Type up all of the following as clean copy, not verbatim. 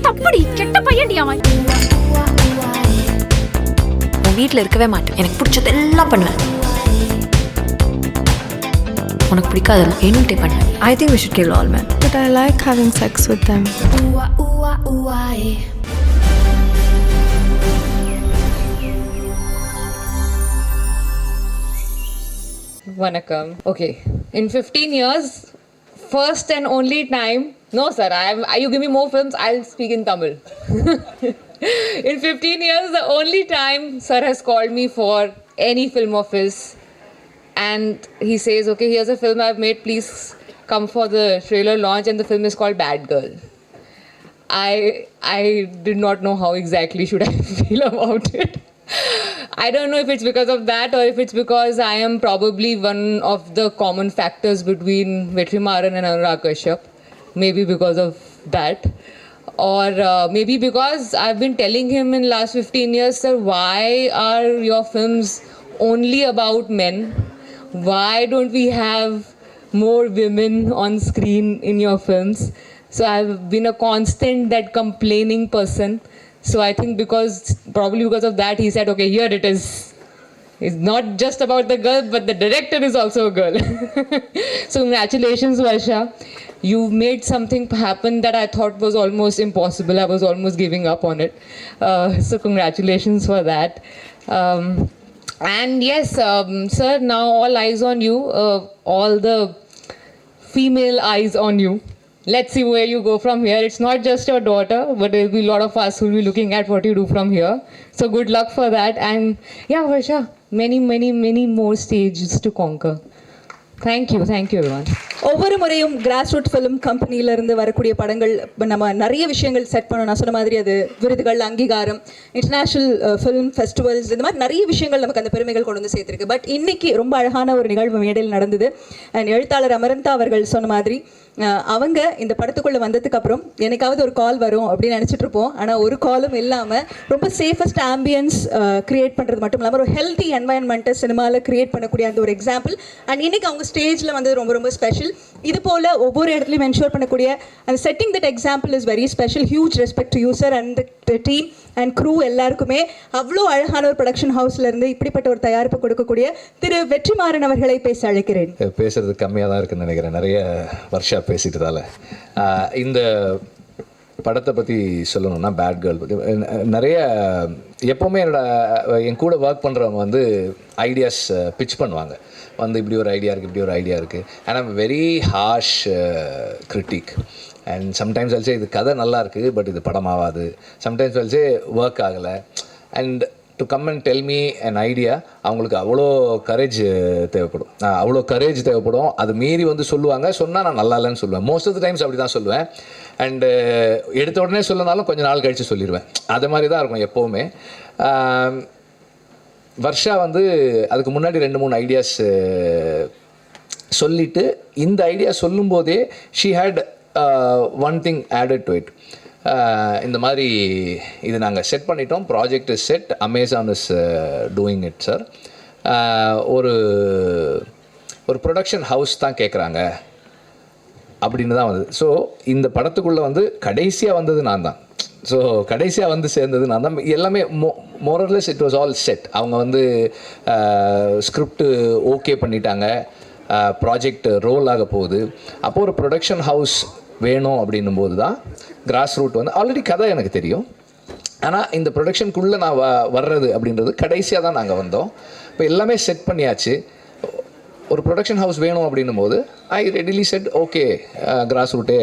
தப்புடி, கெட்ட பையன்டி அவன். உன் வீட்டில் இருக்கவே மாட்டேன், எனக்கு பிடிச்சதெல்லாம் பண்ணுவேன். உனக்கு பிடிக்காதெல்லாம் என்கிட்ட பண்ணுவேன். I think we should kill all men, but I like having sex with them. Vanakkam. Okay. In 15 years, first and only time. No, sir. You give me more films, I'll speak in Tamil. In 15 years, the only time sir has called me for any film of his, and he says, "Okay, here's a film I've made. Please come for the trailer launch." And the film is called Bad Girl. I did not know how exactly should I feel about it. I don't know if it's because of that or if it's because I am probably one of the common factors between Vetri, Maaran and Arunasalam. Maybe because of that. Or maybe because I've been telling him in last 15 years, sir, why are your films only about men? Why don't we have more women on screen in your films? So I've been a constant that complaining person. So I think probably because of that, he said, okay, here it is. It's not just about the girl, but the director is also a girl. So congratulations, Varsha. You've made something happen that I thought was almost impossible. I was almost giving up on it. So congratulations for that. And yes, sir, now all eyes on you. All the female eyes on you. Let's see where you go from here. It's not just your daughter, but there will be a lot of us who will be looking at what you do from here. So good luck for that. And yeah, Varsha, many more stages to conquer. Thank you everyone. ஒவ்வொரு முறையும் cross root film கம்பெனியிலேருந்து வரக்கூடிய படங்கள் நம்ம நிறைய விஷயங்கள் set பண்ணணும். நான் சொன்ன மாதிரி அது விருதுகள், அங்கீகாரம், இன்டர்நேஷ்னல் ஃபிலிம் ஃபெஸ்டிவல்ஸ், இந்த மாதிரி நிறைய விஷயங்கள் நமக்கு அந்த பெருமைகள் கொண்டு வந்து சேர்த்துருக்கு. பட் இன்னைக்கு ரொம்ப அழகான ஒரு நிகழ்வு மேடையில் நடந்தது. அண்ட் எழுத்தாளர் அமரந்தா அவர்கள் சொன்ன மாதிரி அவங்க இந்த படத்துக்குள்ளே வந்ததுக்கு அப்புறம் எனக்காவது ஒரு கால் வரும் அப்படின்னு நினச்சிட்டு இருப்போம். ஆனால் ஒரு காலும் இல்லாமல் ரொம்ப சேஃபஸ்ட் ஆம்பியன்ஸ் க்ரியேட் பண்ணுறது மட்டும் இல்லாமல் ஒரு ஹெல்த்தி என்வாயன்மெண்ட்டை சினிமாவில் க்ரியேட் பண்ணக்கூடிய அந்த ஒரு எக்ஸாம்பிள். அண்ட் இன்னைக்கு அவங்க ஸ்டேஜில் வந்து ரொம்ப ஸ்பெஷல். இது போல் ஒவ்வொரு இடத்துலையும் என்ஷூர் பண்ணக்கூடிய அந்த setting that example is very special. Huge respect to you sir and the team and crew எல்லாருக்குமே. அவ்வளோ அழகான ஒரு ப்ரொடக்ஷன் ஹவுஸ்லேருந்து இப்படிப்பட்ட ஒரு தயாரிப்பு கொடுக்கக்கூடிய திரு வெற்றிமாறன் அவர்களை பேச அழைக்கிறேன். பேசுறது கம்மியாக தான் இருக்குன்னு நினைக்கிறேன், நிறைய வருஷா பேசிட்டதால. இந்த படத்தை பற்றி சொல்லணும்னா பேட் கேர்ள் பற்றி நிறைய எப்போவுமே என் கூட ஒர்க் பண்ணுறவங்க வந்து ஐடியாஸ் பிச் பண்ணுவாங்க. வந்து இப்படி ஒரு ஐடியா இருக்குது, இப்படி ஒரு ஐடியா இருக்குது. And I'm very harsh critic. And sometimes also இது கதை நல்லா இருக்குது, பட் இது படமாகாது. சம்டைம்ஸ் ஆல்சோ ஒர்க் ஆகலை. And to come and tell me an idea, அவங்களுக்கு அவ்வளோ கரேஜ் தேவைப்படும். அது மீறி வந்து சொல்லுவாங்க. சொன்னால் நான் நல்லா இல்லைன்னு சொல்லுவேன். மோஸ்ட் ஆஃப் த டைம்ஸ் அப்படி தான் சொல்லுவேன். அண்டு எடுத்த உடனே சொல்லனாலும் கொஞ்சம் நாள் கழித்து சொல்லிடுவேன். அது மாதிரி தான் இருக்கும் எப்போவுமே. வர்ஷா வந்து அதுக்கு முன்னாடி 2-3 ஐடியாஸ் சொல்லிவிட்டு இந்த ஐடியா சொல்லும்போதே she had one thing added to it. இந்த மாதிரி இது நாங்கள் செட் பண்ணிட்டோம், project is set, Amazon is doing it sir. ஒரு ப்ரொடக்ஷன் ஹவுஸ் தான் கேட்குறாங்க அப்படின்னு தான் வந்தது. ஸோ இந்த படத்துக்குள்ளே வந்து கடைசியாக வந்தது நான் தான். ஸோ கடைசியாக வந்து சேர்ந்தது நான் தான். எல்லாமே more or less it was all set. அவங்க வந்து ஸ்கிரிப்டு ஓகே பண்ணிட்டாங்க, ப்ராஜெக்ட் ரோல் ஆக போகுது. அப்போது ஒரு ப்ரொடக்ஷன் ஹவுஸ் வேணும் அப்படின்னும் போது தான் கிராஸ் ரூட் வந்து ஆல்ரெடி கதை எனக்கு தெரியும். ஆனால் இந்த ப்ரொடக்ஷனுக்குள்ளே நான் வர்றது அப்படின்றது கடைசியாக தான் நாங்கள் வந்தோம். இப்போ எல்லாமே செட் பண்ணியாச்சு. ஒரு ப்ரொடக்ஷன் ஹவுஸ் வேணும் அப்படின்னும் போது ஐ ரெடிலி செட் ஓகே, கிராஸ் ரூட்டே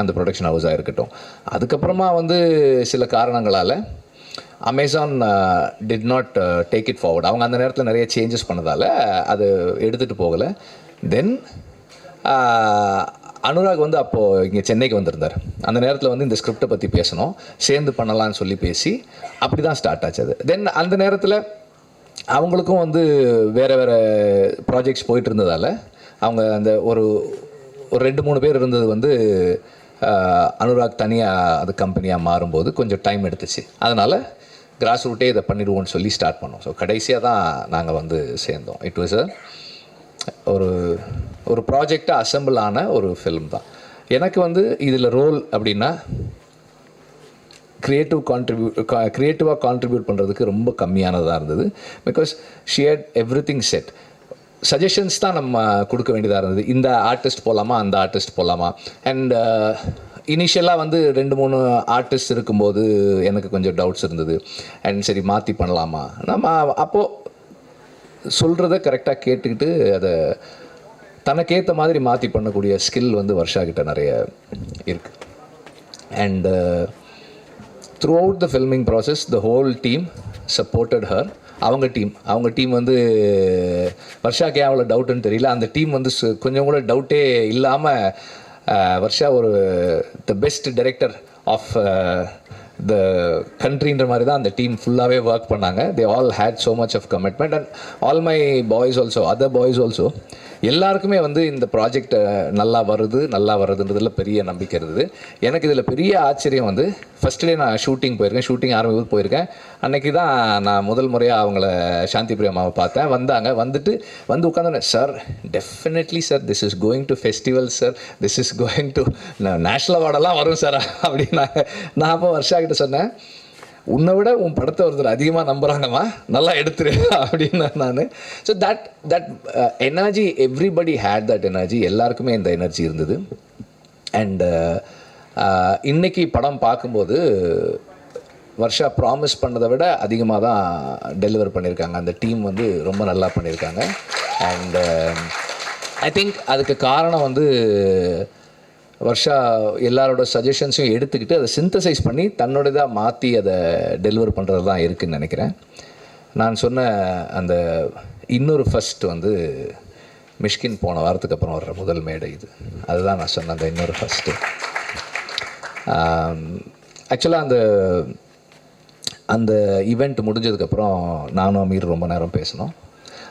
அந்த ப்ரொடக்ஷன் ஹவுஸாக இருக்கட்டும். அதுக்கப்புறமா வந்து சில காரணங்களால் Amazon did not take it forward. அவங்க அந்த நேரத்தில் நிறைய சேஞ்சஸ் பண்ணதால் அது எடுத்துகிட்டு போகலை. தென் அனுராக் வந்து அப்போது இங்கே சென்னைக்கு வந்திருந்தார். அந்த நேரத்தில் வந்து இந்த ஸ்கிரிப்டை பற்றி பேசணும், சேர்ந்து பண்ணலான்னு சொல்லி பேசி அப்படி தான் ஸ்டார்ட் ஆச்சு அது. தென் அந்த நேரத்தில் அவங்களுக்கும் வந்து வேறு ப்ராஜெக்ட்ஸ் போயிட்டு இருந்ததால் அவங்க அந்த ஒரு 2-3 பேர் இருந்தது வந்து அனுராக் தனியாக அது கம்பெனியாக மாறும்போது கொஞ்சம் டைம் எடுத்துச்சு. அதனால் கிராஸ் ரூட்டே இதை பண்ணிடுவோன்னு சொல்லி ஸ்டார்ட் பண்ணோம். ஸோ கடைசியாக தான் நாங்கள் வந்து சேர்ந்தோம். இட் வாஸ் ஒரு ப்ராஜெக்டாக அசம்பிள் ஆன ஒரு ஃபிலிம் தான். எனக்கு வந்து இதில் ரோல் அப்படின்னா க்ரியேட்டிவாக கான்ட்ரிபியூட் பண்ணுறதுக்கு ரொம்ப கம்மியானதாக இருந்தது. Because she had everything set. Suggestions தான் நம்ம கொடுக்க வேண்டியதாக இருந்தது. இந்த ஆர்டிஸ்ட் போகலாமா, அந்த ஆர்டிஸ்ட் போகலாமா. அண்ட் இனிஷியலாக வந்து 2-3 ஆர்டிஸ்ட் இருக்கும்போது எனக்கு கொஞ்சம் டவுட்ஸ் இருந்தது. அண்ட் சரி மாற்றி பண்ணலாமா, நம்ம அப்போது சொல்கிறத கரெக்டாக கேட்டுக்கிட்டு அதை தனக்கேற்ற மாதிரி மாற்றி பண்ணக்கூடிய ஸ்கில் வந்து வர்ஷா கிட்ட நிறைய இருக்குது. And through out the filming process the whole team supported her. அவங்க டீம் வந்து வர்ஷாக்கே அவ்வளோ டவுட்டுன்னு தெரியல, அந்த டீம் வந்து கொஞ்சம் கூட டவுட்டே இல்லாமல் வர்ஷா ஒரு the best director of the கண்ட்ரின்ற மாதிரி தான் அந்த டீம் ஃபுல்லாகவே ஒர்க் பண்ணாங்க. They all had so much of commitment. And all my boys also, other boys also, எல்லாருக்குமே வந்து இந்த ப்ராஜெக்ட் நல்லா வருதுன்றதில் பெரிய நம்பிக்கை இருந்தது. எனக்கு இதில் பெரிய ஆச்சரியம் வந்து ஃபஸ்ட் டே நான் ஷூட்டிங் ஆரம்பிக்கும் போயிருக்கேன். அன்றைக்கி தான் நான் முதல் முறையாக அவங்கள சாந்தி பிரியா அம்மாவை பார்த்தேன். வந்துட்டு உட்காந்தோன்னே, sir definitely sir this is going to festival sir, this is going to national அவார்டெல்லாம் வரும் சார் அப்படின்னாங்க. நான் அப்போ வர்ஷா கிட்ட சொன்னேன், உன்னை விட உன் படத்தை ஒருத்தர் அதிகமாக நம்புகிறாங்கம்மா, நல்லா எடுத்துரு அப்படின்னு நான். So that energy, everybody had that energy, எல்லாருக்குமே இந்த எனர்ஜி இருந்தது. அண்ட் இன்னைக்கு படம் பார்க்கும்போது வர்ஷா ப்ராமிஸ் பண்ணதை விட அதிகமாக தான் டெலிவர் பண்ணியிருக்காங்க. அந்த டீம் வந்து ரொம்ப நல்லா பண்ணியிருக்காங்க. அண்ட் ஐ திங்க் அதுக்கு காரணம் வந்து வர்ஷா எல்லாரோட சஜஷன்ஸையும் எடுத்துக்கிட்டு அதை சிந்தசைஸ் பண்ணி தன்னோடதாக மாற்றி அதை டெலிவர் பண்ணுறது தான் இருக்குதுன்னு நினைக்கிறேன். நான் சொன்ன அந்த இன்னொரு ஃபஸ்ட் வந்து மிஷ்கின் போன வாரத்துக்கு அப்புறம் வர்ற முதல் மேடை இது, அதுதான் நான் சொன்ன அந்த இன்னொரு ஃபஸ்ட்டு. ஆக்சுவலாக அந்த ஈவெண்ட் முடிஞ்சதுக்கப்புறம் நானும் அமீர் ரொம்ப நேரம் பேசினோம்.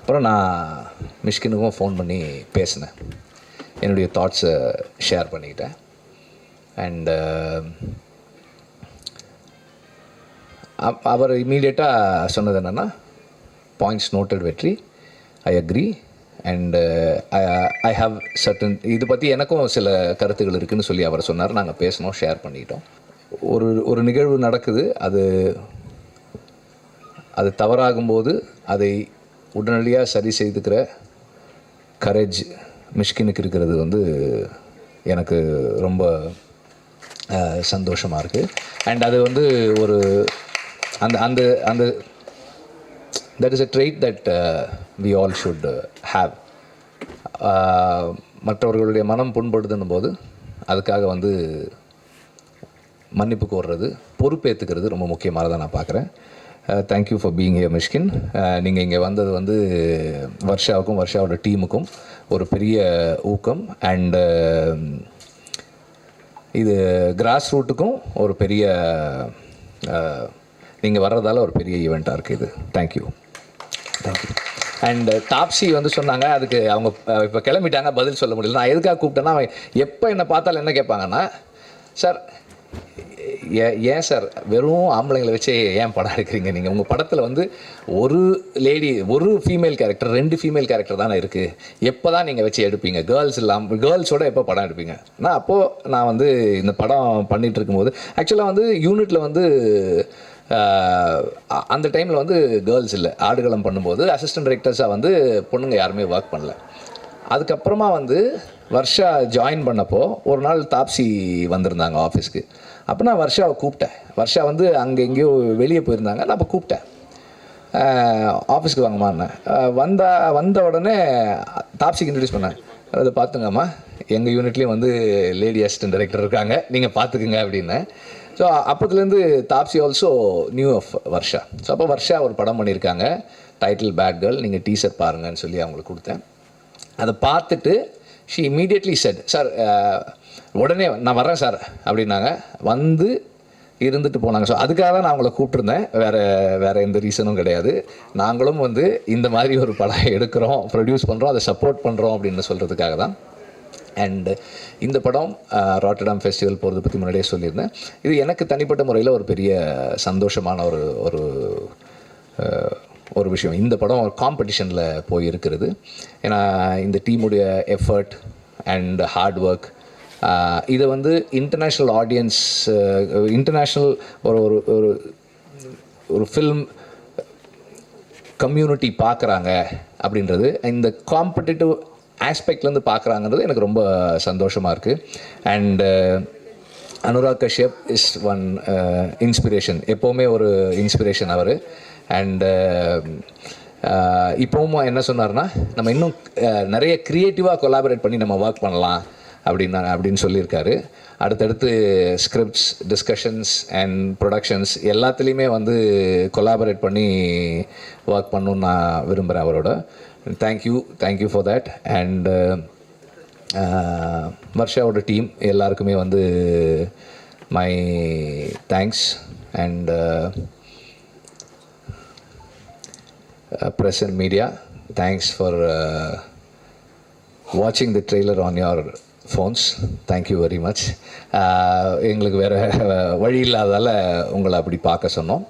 அப்புறம் நான் மிஷ்கினுக்கும் ஃபோன் பண்ணி பேசினேன், என்னுடைய தாட்ஸை ஷேர் பண்ணிக்கிட்டேன். அண்ட் அவர் இமீடியட்டாக சொன்னது என்னென்னா, பாயிண்ட்ஸ் நோட்டட் வெற்றி, I agree and I have certain, இது பற்றி எனக்கும் சில கருத்துக்கள் இருக்குதுன்னு சொல்லி அவர் சொன்னார். நாங்கள் பேசினோம், ஷேர் பண்ணிக்கிட்டோம். ஒரு நிகழ்வு நடக்குது, அது தவறாகும்போது அதை உடனடியாக சரி செய்துக்கிற கரேஜ் மிஷ்கினுக்கு இருக்கிறது வந்து எனக்கு ரொம்ப சந்தோஷமாக இருக்குது. அண்ட் அது வந்து ஒரு அந்த that is a trait that we all should have. மற்றவர்களுடைய மனம் புண்படுதுன்னும் போது அதுக்காக வந்து மன்னிப்பு கோர்றது, பொறுப்பேற்றுக்கிறது ரொம்ப முக்கியமானதாக நான் பார்க்குறேன். Thank you for being here Mysskin. நீங்கள் இங்கே வந்தது வந்து வர்ஷாவுக்கும் வர்ஷாவோட டீமுக்கும் ஒரு பெரிய ஊக்கம். அண்டு இது கிராஸ் ரூட்டுக்கும் ஒரு பெரிய, நீங்கள் வர்றதால ஒரு பெரிய ஈவெண்ட்டாக இருக்குது இது. தேங்க்யூ. அண்ட் டாப்ஸி வந்து சொன்னாங்க, அதுக்கு அவங்க இப்போ கிளம்பிட்டாங்க, பதில் சொல்ல முடியல. நான் எதுக்காக கூப்பிட்டேன்னா, எப்போ என்னை பார்த்தாலும் என்ன கேட்பாங்கன்னா, சார் ஏன் சார் வெறும் ஆம்பளைங்களை வச்சு ஏன் படம் எடுக்கிறீங்க, நீங்கள் உங்கள் படத்தில் வந்து ஒரு ஃபீமேல் கேரக்டர் 2 ஃபீமேல் கேரக்டர் தானே இருக்குது, எப்போ தான் நீங்கள் வச்சு எடுப்பீங்க, கேர்ள்ஸோட எப்போ படம் எடுப்பீங்க? நான் வந்து இந்த படம் பண்ணிகிட்டு இருக்கும்போது ஆக்சுவலாக வந்து யூனிட்டில் வந்து அந்த டைமில் வந்து கேர்ள்ஸ் இல்லை. ஆடுகளம் பண்ணும்போது அசிஸ்டன்ட் டைரக்டர்ஸாக வந்து பொண்ணுங்க யாருமே ஒர்க் பண்ணல. அதுக்கப்புறமா வந்து வர்ஷா ஜாயின் பண்ணப்போ ஒரு நாள் தாப்சி வந்திருந்தாங்க ஆஃபீஸ்க்கு. அப்போ நான் வர்ஷாவை கூப்பிட்டேன். வர்ஷா வந்து அங்கே எங்கேயோ வெளியே போயிருந்தாங்க. நான் அப்போ கூப்பிட்டேன், ஆஃபீஸ்க்கு வாங்கம்மான்னு. வந்த உடனே தாப்சிக்கு இன்ட்ரடியூஸ் பண்ணேன். அதை பார்த்துங்கம்மா, எங்கள் யூனிட்லேயும் வந்து லேடி அசிஸ்டன்ட் டைரக்டர் இருக்காங்க, நீங்கள் பார்த்துக்குங்க அப்படின்னு. ஸோ அப்போதுலேருந்து Taapsee also knew of Varsha. So அப்போ வர்ஷா ஒரு படம் பண்ணியிருக்காங்க, டைட்டில் பேட் கேர்ள், நீங்கள் டீசர் பாருங்கன்னு சொல்லி அவங்களுக்கு கொடுத்தேன். அதை பார்த்துட்டு ஷி இமீடியட்லி செட், சார் உடனே நான் வரேன் சார் அப்படின்னாங்க. வந்து இருந்துட்டு போனாங்க. ஸோ அதுக்காக தான் நான் அவங்கள கூப்பிட்ருந்தேன், வேறு எந்த ரீசனும் கிடையாது. நாங்களும் வந்து இந்த மாதிரி ஒரு படம் எடுக்கிறோம், ப்ரொடியூஸ் பண்ணுறோம், அதை சப்போர்ட் பண்ணுறோம் அப்படின்னு சொல்கிறதுக்காக தான். அண்டு இந்த படம் ராட்டர்டாம் ஃபெஸ்டிவல் போகிறத பற்றி முன்னாடியே சொல்லியிருந்தேன். இது எனக்கு தனிப்பட்ட முறையில் ஒரு பெரிய சந்தோஷமான ஒரு விஷயம். இந்த படம் ஒரு காம்படிஷனில் போய் இருக்கிறது. ஏன்னா இந்த டீமுடைய எஃபர்ட் அண்ட் ஹார்ட் ஒர்க் இதை வந்து இன்டர்நேஷ்னல் ஆடியன்ஸ், இன்டர்நேஷ்னல் ஒரு ஒரு ஒரு ஒரு ஃபில்ம் கம்யூனிட்டி பார்க்குறாங்க அப்படின்றது, இந்த காம்படிட்டிவ் ஆஸ்பெக்ட்லேருந்து பார்க்குறாங்கன்றது எனக்கு ரொம்ப சந்தோஷமாக இருக்குது. And Anurag Kashyap is one inspiration, எப்போவுமே ஒரு இன்ஸ்பிரேஷன் அவர். அண்டு இப்போவும் என்ன சொன்னார்னா, நம்ம இன்னும் நிறைய க்ரியேட்டிவாக கொலாபரேட் பண்ணி நம்ம ஒர்க் பண்ணலாம் அப்படின்னு சொல்லியிருக்காரு. அடுத்தடுத்து ஸ்கிரிப்ட்ஸ், டிஸ்கஷன்ஸ் அண்ட் ப்ரொடக்ஷன்ஸ் எல்லாத்துலேயுமே வந்து கொலாபரேட் பண்ணி ஒர்க் பண்ணணுன்னு நான் விரும்புகிறேன் அவரோட. Thank you for that. அண்ட் வர்ஷாவோட டீம் எல்லாருக்குமே வந்து my thanks. And press and media, thanks for watching the trailer on your phones. Thank you very much. எங்களுக்கு வேறு வழி இல்லாதால் உங்களை அப்படி பார்க்க சொன்னோம்.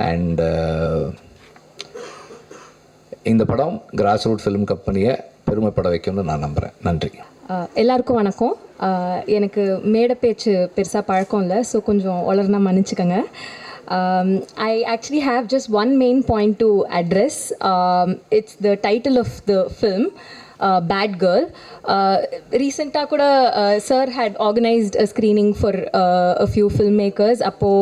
அண்ட் இந்த படம் கிராஸ் ரூட் ஃபிலிம் கம்பெனியை பெருமைப்பட வைக்கும்னு நான் நம்புகிறேன். நன்றி. எல்லாருக்கும் வணக்கம். எனக்கு மேடை பேச்சு பெருசாக பழக்கம் இல்லை, ஸோ கொஞ்சம் வளர்னா மன்னிச்சுக்கோங்க. I actually have just one main point to address. It's the title of the film, Bad Girl. Recently kuda sir had organized a screening for a few filmmakers. Appo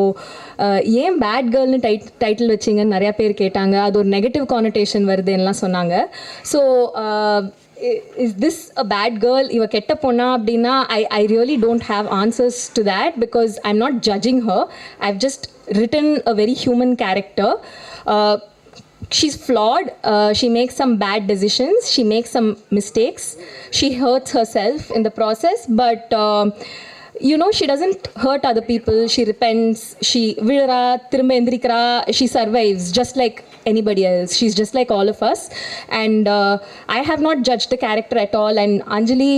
ஏன் பேட் கேர்ள்னு டைட்டில் வச்சிங்கன்னு நிறையா பேர் கேட்டாங்க. அது ஒரு negative கானோட்டேஷன் வருதுன்னெலாம் சொன்னாங்க. So is this a bad girl, இவ கெட்ட பொண்ணா அப்படின்னா I really don't have answers to that, because I'm not judging her. I've just written a very human character. She's flawed. She makes some bad decisions. She makes some mistakes. She hurts herself in the process, but you know, she doesn't hurt other people. She repents. She vilra thirumba endrikra. She survives just like anybody else. She's just like all of us. And I have not judged the character at all. And Anjali,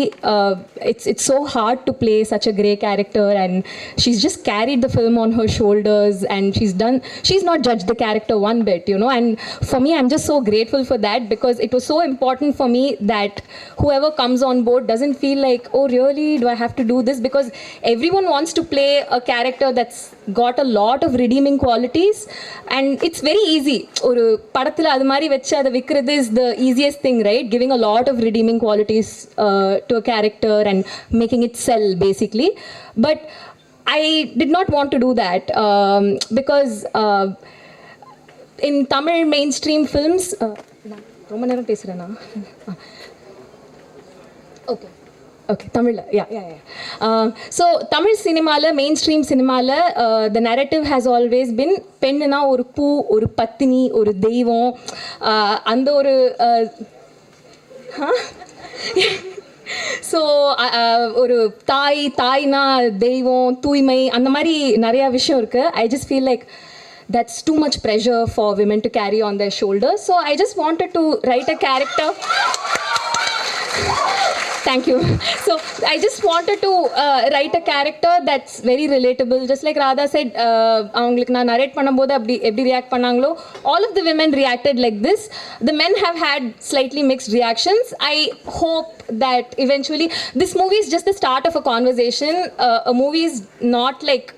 it's so hard to play such a grey character, and she's just carried the film on her shoulders, and she's not judged the character one bit, you know. And for me, I'm just so grateful for that, because it was so important for me that whoever comes on board doesn't feel like, oh really, do I have to do this? Because everyone wants to play a character that's got a lot of redeeming qualities, and it's very easy. ஒரு படத்தில் அது மாதிரி வச்சு அதை விற்கிறது is the easiest thing, right? Giving a lot of redeeming qualities to a character and making it sell, basically. But I did not want to do that, because in Tamil mainstream films, ரொம்ப நேரம் பேசுகிறேன்னா, okay, Tamil, yeah. So Tamil cinema, mainstream cinema, the narrative has always been பெண்ணுனா ஒரு பூ, ஒரு பத்தினி, ஒரு தெய்வம், அந்த ஒரு ஸோ ஒரு தாய்னா தெய்வம், தூய்மை, அந்த மாதிரி நிறையா விஷயம் இருக்குது. I just feel like that's too much pressure for women to carry on their shoulders. So I just wanted to write a character. Thank you. So I just wanted to write a character that's very relatable. Just like Radha said, avங்களுக்கு நான் narrate பண்ணும்போது எப்படி react பண்ணாங்களோ, all of the women reacted like this. The men have had slightly mixed reactions. I hope that eventually this movie is just the start of a conversation. A movie is not like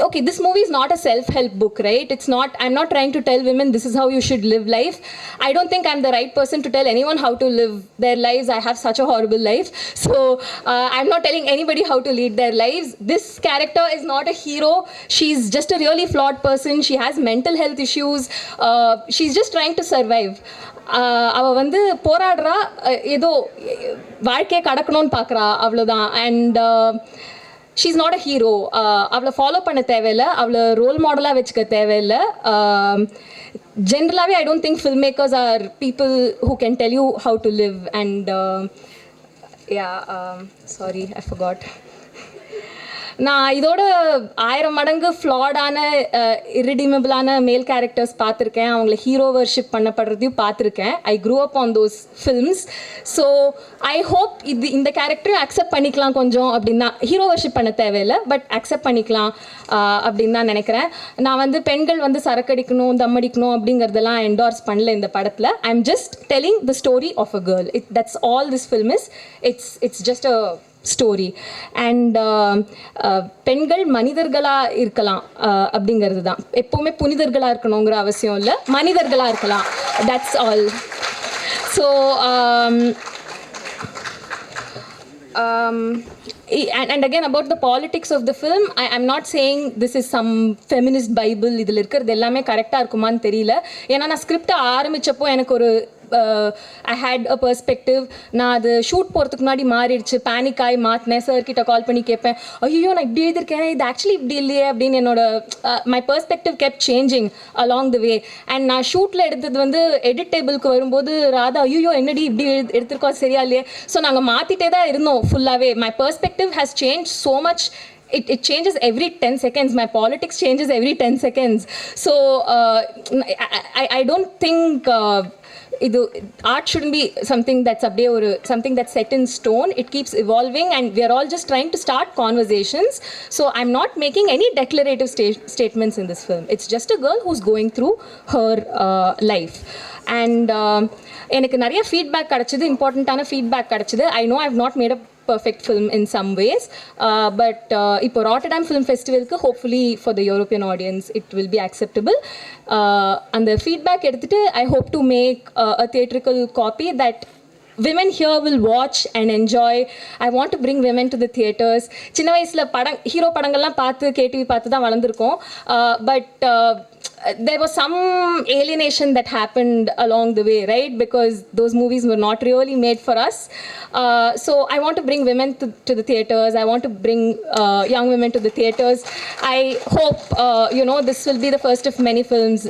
okay, this movie is not a self-help book, right? It's not, I'm not trying to tell women this is how you should live life. I don't think I'm the right person to tell anyone how to live their lives. I have such a horrible life. So I'm not telling anybody how to lead their lives. This character is not a hero. She's just a really flawed person. She has mental health issues. She's just trying to survive. அவள் வந்து போராடுறா, ஏதோ வாழ்க்கையை கடக்கணும்னு பார்க்குறா, அவ்வளோதான். And she's not a hero. அவளை follow பண்ண தேவையில்லை, அவளை ரோல் மாடலாக வச்சுக்க தேவையில்லை. Generally, I don't think filmmakers are people who can tell you how to live. And sorry, I forgot. நான் இதோட 1000 மடங்கு ஃப்ளாடான irredeemable-ஆன மேல் கேரக்டர்ஸ் பார்த்துருக்கேன். அவங்கள ஹீரோ வர்ஷிப் பண்ணப்படுறதையும் பார்த்துருக்கேன். I grew up on those films. So I hope இந்த கேரக்டரையும் அக்செப்ட் பண்ணிக்கலாம் கொஞ்சம் அப்படின்னா. ஹீரோ வர்ஷிப் பண்ண தேவையில்லை, பட் அக்செப்ட் பண்ணிக்கலாம் அப்படின்னு தான் நினைக்கிறேன். நான் வந்து பெண்கள் வந்து சரக்கடிக்கணும், தம்மடிக்கணும் அப்படிங்கிறதெல்லாம் என்டார்ஸ் பண்ணல இந்த படத்தில். I am just telling the story of a girl. That's all this film is. It's just a story. And பெண்கள் மனிதர்களாக இருக்கலாம் அப்படிங்கிறது தான். எப்போவுமே புனிதர்களாக இருக்கணுங்கிற அவசியம் இல்லை, மனிதர்களாக இருக்கலாம். That's all. So and again about the politics of the film, I'm not saying this is some feminist bible. இதில் இருக்கிறது எல்லாமே கரெக்டாக இருக்குமான்னு தெரியல. ஏன்னா நான் ஸ்கிரிப்டை ஆரம்பித்தப்போ எனக்கு ஒரு ஐ ஹேட் அ பெர்ஸ்பெக்டிவ். நான் அது ஷூட் போகிறதுக்கு முன்னாடி மாறிடுச்சு. பேனிக் ஆகி மாற்றினேன். சார்கிட்ட கால் பண்ணி கேட்பேன், ஐயோ நான் இப்படி எழுதியிருக்கேன், இது ஆக்சுவலி இப்படி இல்லையே அப்படின்னு. என்னோட my perspective kept changing along the way. And நான் ஷூட்டில் எடுத்தது வந்து எடிட் டேபிளுக்கு வரும்போது ராதா ஐயோ என்னடி இப்படி எடுத்திருக்கோம் சரியா இல்லையே. ஸோ நாங்கள் மாற்றிட்டே தான் இருந்தோம் ஃபுல்லாகவே. My perspective has change so much. It changes every 10 seconds. My politics changes every 10 seconds. So I don't think art shouldn't be something that's something that's set in stone. It keeps evolving and we are all just trying to start conversations. So I'm not making any declarative statements in this film. It's just a girl who's going through her life. And எனக்கு நிறைய feedback கிடச்சிது, இம்பார்ட்டண்ட்டான feedback கிடச்சிது. I know I have not made a perfect film in some ways, but இப்போ Rotterdam Film Festivalக்கு hopefully for the European audience it will be acceptable. அந்த feedback எடுத்துட்டு I hope to make a theatrical copy that women here will watch and enjoy. I want to bring women to the theaters. சின்ன வயசில் hero படங்கள்லாம் பார்த்து KTV பார்த்து தான் வளர்ந்துருக்கோம். But there was some alienation that happened along the way, right? Because those movies were not really made for us. So I want to bring women to the theaters. I want to bring young women to the theaters. I hope, this will be the first of many films.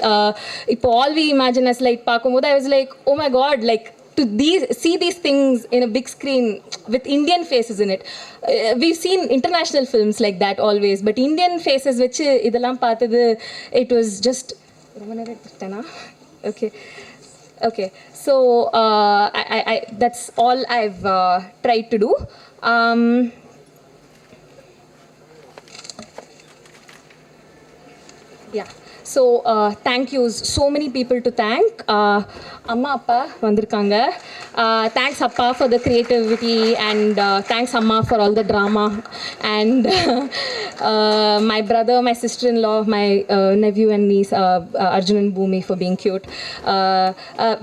Ipo all we imagine as like Pakumoda, I was like, oh my God, like to see these things in a big screen with Indian faces in it. We've seen international films like that always, but Indian faces which idalam paathu, it was just okay. So I that's all I've tried to do. Yeah. So thank you. So many people to thank. Amma Appa vandirukanga. Thanks Appa for the creativity and thanks Amma for all the drama and my brother, my sister-in-law, my nephew and niece Arjun and Bhumi for being cute.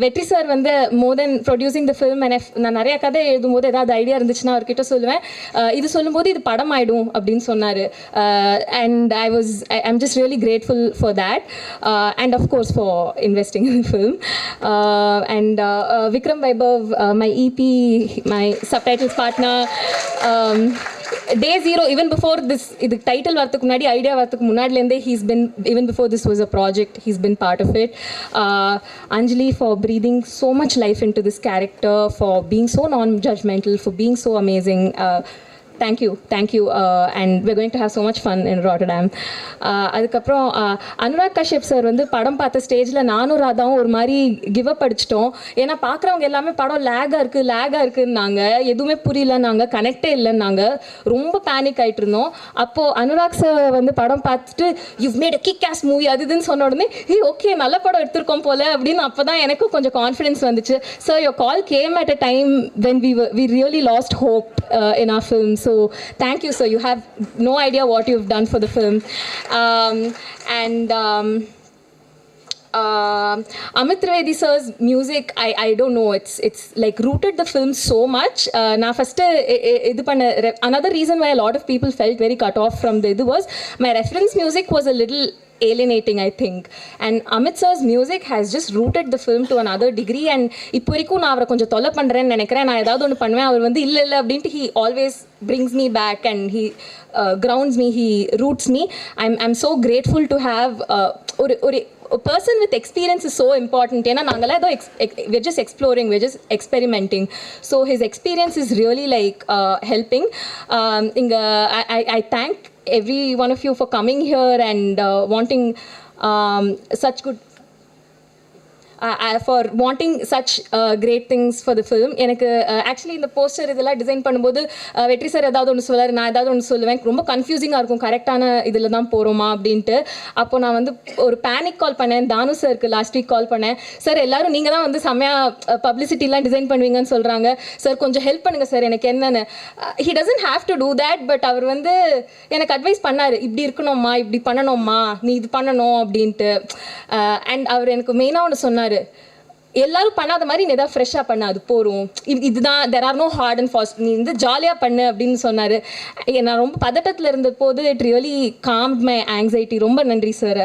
Vetri sir வந்து more than producing the film, நான் நிறைய கதை எழுதும்போது ஏதாவது idea இருந்துச்சுன்னா அவர்கிட்ட சொல்லுவேன், இது சொல்லும்போது இது படம் ஆயிடும் அப்படின்னு சொன்னார். And I'm just really grateful for that. And of course for investing in the film. And Vikram Vaibhav, my EP, my subtitles partner, day zero, even before this title varthukku munadi, idea varthukku munadilende, he's been, even before this was a project, he's been part of it. Anjali for breathing so much life into this character, for being so non-judgmental, for being so amazing. Thank you. And we're going to have so much fun in Rotterdam. அதுக்கப்புறம் Anurag Kashyap sir வந்து படம் பார்த்த ஸ்டேஜில் நானும் ராதாவும் ஒரு மாதிரி give up அடிச்சிட்டோம். ஏன்னா பார்க்குறவங்க எல்லாமே படம் லேகாக இருக்குன்னாங்க, எதுவுமே புரியலன்னாங்க, கனெக்டே இல்லைன்னாங்க, ரொம்ப பேனிக் ஆகிட்டு இருந்தோம். அப்போது அனுராக் சார் வந்து படம் பார்த்துட்டு you've made a kick-ass movie அது இதுன்னு சொன்ன உடனே ஓகே நல்ல படம் எடுத்திருக்கோம் போல அப்படின்னு அப்போ தான் எனக்கும் கொஞ்சம் கான்ஃபிடென்ஸ் வந்துச்சு. So your call came at a time when we really lost hope in our film. So thank you, sir. You have no idea what you've done for the film. Amit Trivedi sir's music, I don't know, it's like rooted the film so much. Na first another reason why a lot of people felt very cut off from the was my reference music was a little alienating, I think. And Amit sir's music has just rooted the film to another degree. And இப்போ வரைக்கும் நான் அவரை கொஞ்சம் தொல்லை பண்ணுறேன்னு நினைக்கிறேன், நான் ஏதாவது ஒன்று பண்ணுவேன், அவர் வந்து இல்லை அப்படின்ட்டு he always brings me back and he grounds me, he roots me. I'm so grateful to have a person with experience is so important. ஏன்னா நாங்களாம் ஏதோ we're just exploring, we're just experimenting. So his experience is really like helping. I thank every one of you for coming here and wanting such good for wanting such great things for the film. எனக்கு actually இந்த poster இதெல்லாம் design பண்ணும்போது வெற்றி sir ஏதாவது ஒன்று சொல்லுவார், நான் ஏதாவது ஒன்று சொல்லுவேன், ரொம்ப கன்ஃபியூசிங்காக இருக்கும் கரெக்டான இதில் தான் போகிறோமா அப்படின்ட்டு. அப்போ நான் வந்து ஒரு பேனிக் கால் பண்ணேன் தானு சாருக்கு, லாஸ்ட் வீக் கால் பண்ணேன். சார் எல்லோரும் நீங்கள் தான் வந்து செம்மையாக பப்ளிசிட்டிலாம் டிசைன் பண்ணுவீங்கன்னு சொல்கிறாங்க சார், கொஞ்சம் ஹெல்ப் பண்ணுங்கள் சார் எனக்கு என்னென்னு. He doesn't have to do that, but அவர் வந்து எனக்கு அட்வைஸ் பண்ணார், இப்படி இருக்கணும்மா, இப்படி பண்ணணும்மா, நீ இது பண்ணணும் அப்படின்ட்டு. அண்ட் அவர் எனக்கு மெயினாக ஒன்று சொன்னார், எல்லாரும் பண்ணாத மாதிரி நீ ஏதாவது ஃப்ரெஷ்ஷாக பண்ண, அது போகும், இதுதான், there are no hard and fast, நீ வந்து ஜாலியாக பண்ணு அப்படின்னு சொன்னார். நான் ரொம்ப பதட்டத்தில் இருந்த போது it really calmed my anxiety. ரொம்ப நன்றி sir.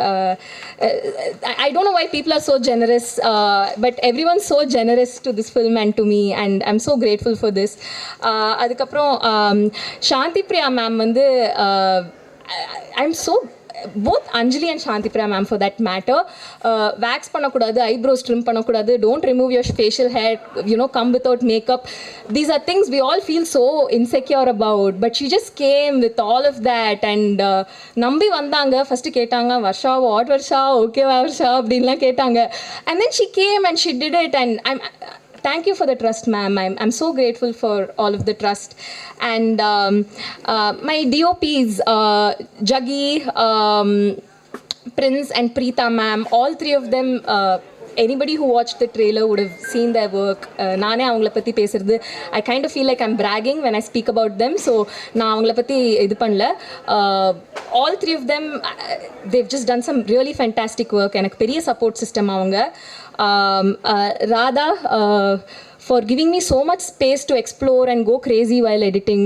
I don't know why people are so generous, but every one so generous to this film and to me, and I am so grateful for this. அதுக்கப்புறம் Shanti Priya ma'am வந்து I am so both Anjali and Shanthi Priya ma'am for that matter, wax பண்ணக்கூடாது, eyebrows trim பண்ணக்கூடாது, don't remove your facial hair, you know, come without makeup. These are things we all feel so insecure about, but she just came with all of that and நம்பி வந்தாங்க. First கேட்டாங்க, Varsha what Varsha, okay Varsha அப்படின்லாம் கேட்டாங்க. And then she came and she did it, and thank you for the trust, ma'am. I'm so grateful for all of the trust. And my DOPs, Jaggi, Prince and Preetha ma'am, all three of them, anybody who watched the trailer would have seen their work. நானே அவங்கள பற்றி பேசுறது, I kind of feel like I'm bragging when I speak about them. So நான் அவங்கள பற்றி இது பண்ணல. All three of them, they've just done some really fantastic work. எனக்கு பெரிய சப்போர்ட் சிஸ்டம் அவங்க. Radha, for giving me so much space to explore and go crazy while editing.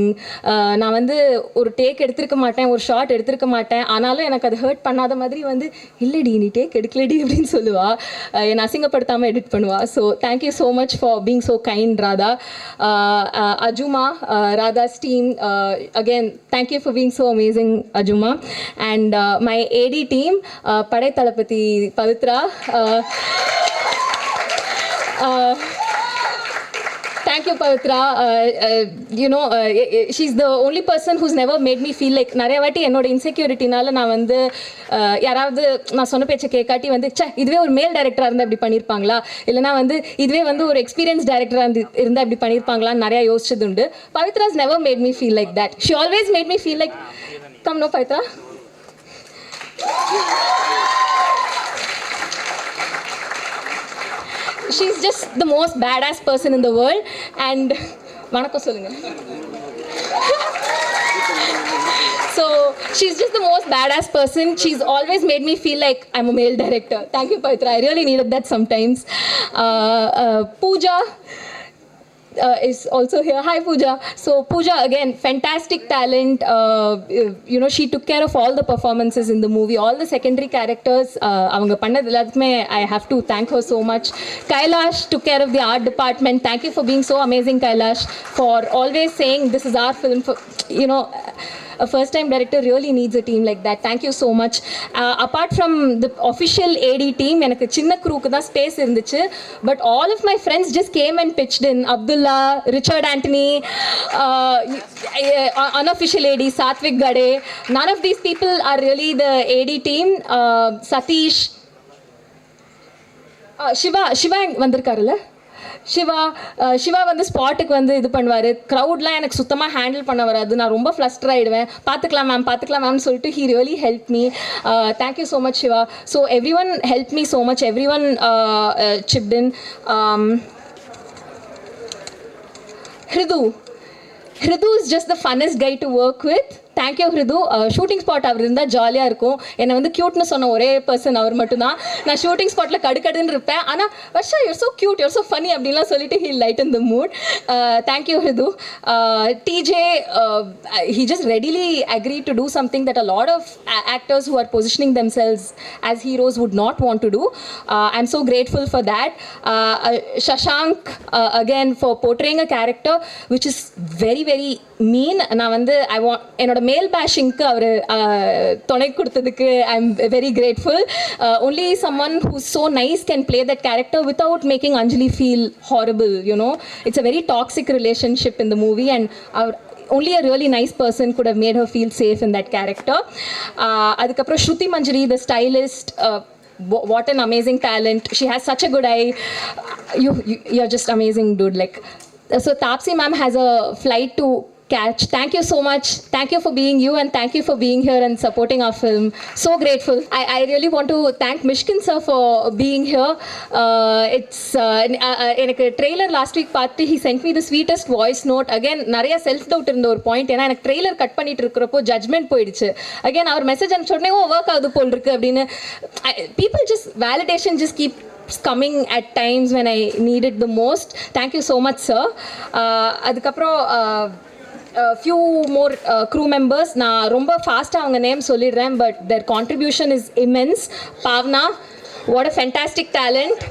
நான் வந்து ஒரு டேக் எடுத்திருக்க மாட்டேன், ஒரு ஷார்ட் எடுத்திருக்க மாட்டேன், ஆனாலும் எனக்கு அது ஹர்ட் பண்ணாத மாதிரி வந்து இல்லடி நீ டேக் எடுக்கலடி அப்படின்னு சொல்லுவா, என்னை அசிங்கப்படுத்தாமல் எடிட் பண்ணுவா. So thank you so much for being so kind Radha. அஜுமா, Radha's team, again thank you for being so amazing அஜுமா. அண்ட் மை ஏடி டீம், படை தளபதி Pavithra, thank you Pavitra. You know, she's the only person who's never made me feel like நிறைய வாட்டி என்னோட இன்செக்யூரிட்டினால நான் வந்து யாராவது நான் சொன்ன பேச்சை கேட்காட்டி வந்து சே இதுவே ஒரு மேல் டைரக்டராக இருந்தால் இப்படி பண்ணியிருப்பாங்களா, இல்லைனா வந்து இதுவே வந்து ஒரு எக்ஸ்பீரியன்ஸ் டைரக்டராக இருந்தால் இப்படி பண்ணியிருப்பாங்களான்னு நிறையா யோசிச்சது உண்டு. Pavitras never made me feel like that. She always made me feel like, come no Pavitra. She's just the most badass person in the world. And வணக்கம் சொல்லுங்க. So she's just the most badass person. She's always made me feel like I'm a male director. Thank you Pavitra, I really needed that sometimes. Pooja is also here. Hi Pooja. So Pooja, again, fantastic talent. You know, she took care of all the performances in the movie, all the secondary characters. avanga pannadhu ellathukme I have to thank her so much. Kailash took care of the art department. Thank you for being so amazing, Kailash, for always saying this is our film. For, you know, a first time director really needs a team like that. Thank you so much. Apart from the official AD team, எனக்கு சின்ன க்ரூக்கு தான் space இருந்துச்சு, but all of my friends just came and pitched in. Abdullah, Richard Anthony, unofficial AD Satvik Gade, none of these people are really the AD team. Satish, Shiva வந்திருக்காருல்ல, Siva வந்து ஸ்பாட்டுக்கு வந்து இது பண்ணுவார். க்ரௌட்லாம் எனக்கு சுத்தமாக ஹேண்டில் பண்ண வராது, நான் ரொம்ப ஃப்ளஸ்டர் ஆகிடுவேன். பார்த்துக்கலாம் மேம்னு சொல்லிட்டு he really help me. Thank you so much Siva. So every one help me so much, every one chipped in. Hridhu is just the funnest guy to work with. Thank you Hridhu. Shooting spot அவர் இருந்தால் ஜாலியாக இருக்கும். என்னை வந்து க்யூட்னு சொன்ன ஒரே person அவர் மட்டும்தான். நான் ஷூட்டிங் ஸ்பாட்டில் கடுக்கடுன்னு இருப்பேன், ஆனால் Varsha you're so cute, you're so funny அப்படின்லாம் சொல்லிட்டு he light in the mood. Thank you Hridhu. TeeJay, he just readily agreed to do something that a lot of actors who are positioning themselves as heroes would not want to do. I'm so grateful for that. Sashank, again, for portraying a character which is very very mean. நான் வந்து என்னோட மேல் பேஷிங்க்கு அவர் துணை கொடுத்ததுக்கு I am very grateful. Only someone who so nice can play that character without making Anjali feel horrible. You know, it's a very toxic relationship in the movie. And அவர் only a really nice person could have made her feel safe in that character. Adukapra Shruthi Manjari, the stylist, what an amazing talent. She has such a good eye. You're just amazing, dude. Like, so Taapsee ma'am has a flight to catch. Thank you so much. Thank you for being you, and thank you for being here and supporting our film. So grateful. I really want to thank Mishkin sir for being here. எனக்கு trailer last week பார்த்து he sent me the sweetest voice note. Again நிறைய self doubt இருந்த ஒரு point. ஏன்னா எனக்கு trailer cut பண்ணிட்டு இருக்கிறப்போ judgement போயிடுச்சு. அகைன் அவர் மெசேஜ் அனுப்பிச்ச உடனே ஒர்க் ஆகுது போல் இருக்கு அப்படின்னு. People just validation just keep coming at times when I need it the most. Thank you so much sir. அதுக்கப்புறம் few more crew members. நான் ரொம்ப ஃபாஸ்ட்டாக அவங்க நேம் சொல்லிடுறேன், but their contribution is immense. Paavana, what a fantastic talent.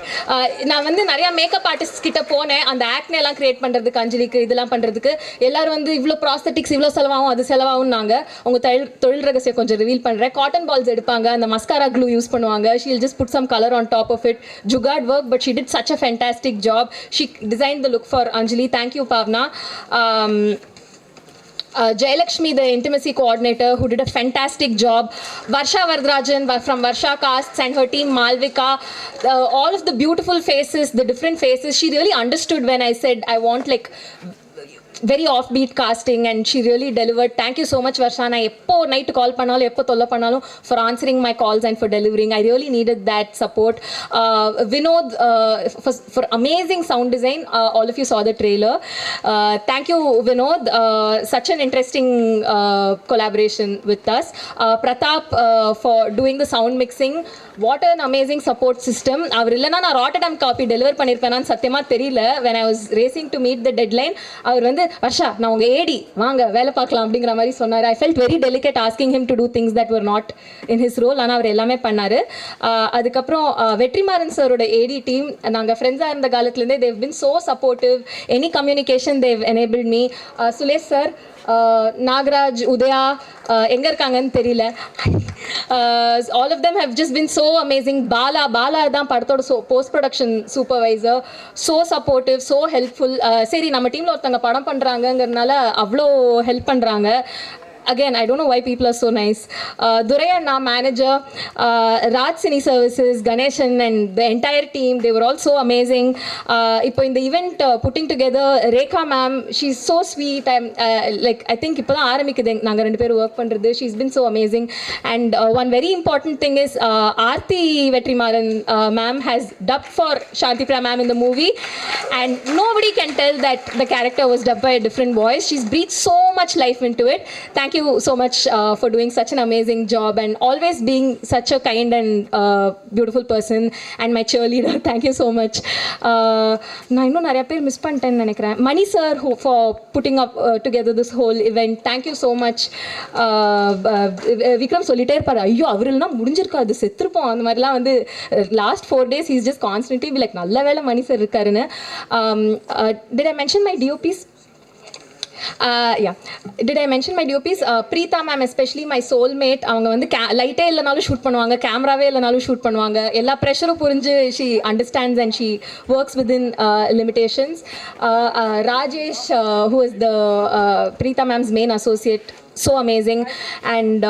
நான் வந்து நிறையா makeup artist கிட்ட போனேன், அந்த ஆக்னே எல்லாம் கிரியேட் பண்ணுறதுக்கு, அஞ்சலிக்கு இதெல்லாம் பண்ணுறதுக்கு. எல்லோரும் வந்து இவ்வளோ ப்ராஸ்தட்டிக்ஸ் இவ்வளோ செலவாகும் அது செலவாகும். நாங்கள் உங்கள் தொழில் ரகசியம் கொஞ்சம் ரிவீல் பண்ணுறேன். காட்டன் பால்ஸ் எடுப்பாங்க, அந்த மஸ்காரா க்ளூ யூஸ் பண்ணுவாங்க. She will just put some colour on top of it. Jugaad work, but she did such a fantastic job. She design the look for Anjali. Thank you Paavana. Jayalakshmi, the intimacy coordinator, who did a fantastic job. Varsha from Varsha casts and her team Malvika, all of the beautiful faces, the different faces. She really understood when I said I want like very offbeat casting, and she really delivered. Thank you so much Varsha. நான் எப்போ night கால் பண்ணாலும் எப்போ தொல்லை பண்ணாலும் for answering my calls and for delivering. I really needed that support. Vinoth, for amazing sound design. All of you saw the trailer. Thank you Vinoth. Such an interesting collaboration with us. Prathap for doing the sound mixing. What an amazing support system. அவர் இல்லைனா நான் Rotterdam copy deliver பண்ணியிருப்பேனான்னு சத்தியமாக தெரியல. when I was racing to meet the deadline, அவர் வந்து வர்ஷா நான் உங்கள் ஏடி வாங்க வேலை பார்க்கலாம் அப்படிங்கிற மாதிரி சொன்னார். I felt very delicate asking him to do things that were not in his role. ஆனால் அவர் எல்லாமே பண்ணார். அதுக்கப்புறம் வெற்றிமாறன் சாரோட ஏடி டீம், நாங்கள் ஃப்ரெண்ட்ஸாக இருந்த காலத்துலேருந்தே they've been so supportive. Any communication they've enabled me. Sulesh sir, Nagaraj, Udaya எங்கே இருக்காங்கன்னு தெரியல. All of them have just been so amazing. Bala தான் படத்தோட post production supervisor. so supportive, so helpful. சரி நம்ம டீமில் ஒருத்தவங்க படம் பண்ணுறாங்கங்கிறதுனால அவ்வளோ ஹெல்ப் பண்ணுறாங்க. Again, I don't know why people are so nice. Durayana, manager, Raj Cine Services, Ganeshan and the entire team, they were all so amazing. Ipo in the event putting together, Rekha ma'am, she's so sweet. I'm like, I think ipo da aarambikudhu naanga rendu peru work pandrathu. She's been so amazing. And one very important thing is Aarthi Vetrimaran ma'am has dubbed for Shanthi ma'am in the movie, and nobody can tell that the character was dubbed by a different voice. She's breathed so much life into it. Thank you so much for doing such an amazing job and always being such a kind and beautiful person and my cheerleader. Thank you so much. நான் இன்னும் நிறைய பேர் miss பண்ணிட்டேன்னு நினைக்கிறேன். மணி sir for putting up together this whole event. Thank you so much. Vikram சொல்லிட்டே இருப்பார், ஐயோ அவரெல்லாம் முடிஞ்சிருக்காது செத்துருப்போம் அந்த மாதிரிலாம் வந்து last 4 days he's just constantly be like நல்ல வேலை மணி சார் இருக்காருன்னு. Did I mention my DOPs? Yeah. Did I mention my DOPs? Preetha ma'am, especially my soulmate. அவங்க வந்து லைட்டே இல்லைனாலும் ஷூட் பண்ணுவாங்க, கேமராவே இல்லைனாலும் ஷூட் பண்ணுவாங்க. எல்லா ப்ரெஷரும் புரிஞ்சு she understands and she works within limitations. Rajesh, who is the Preetha ma'am's main associate, so amazing. And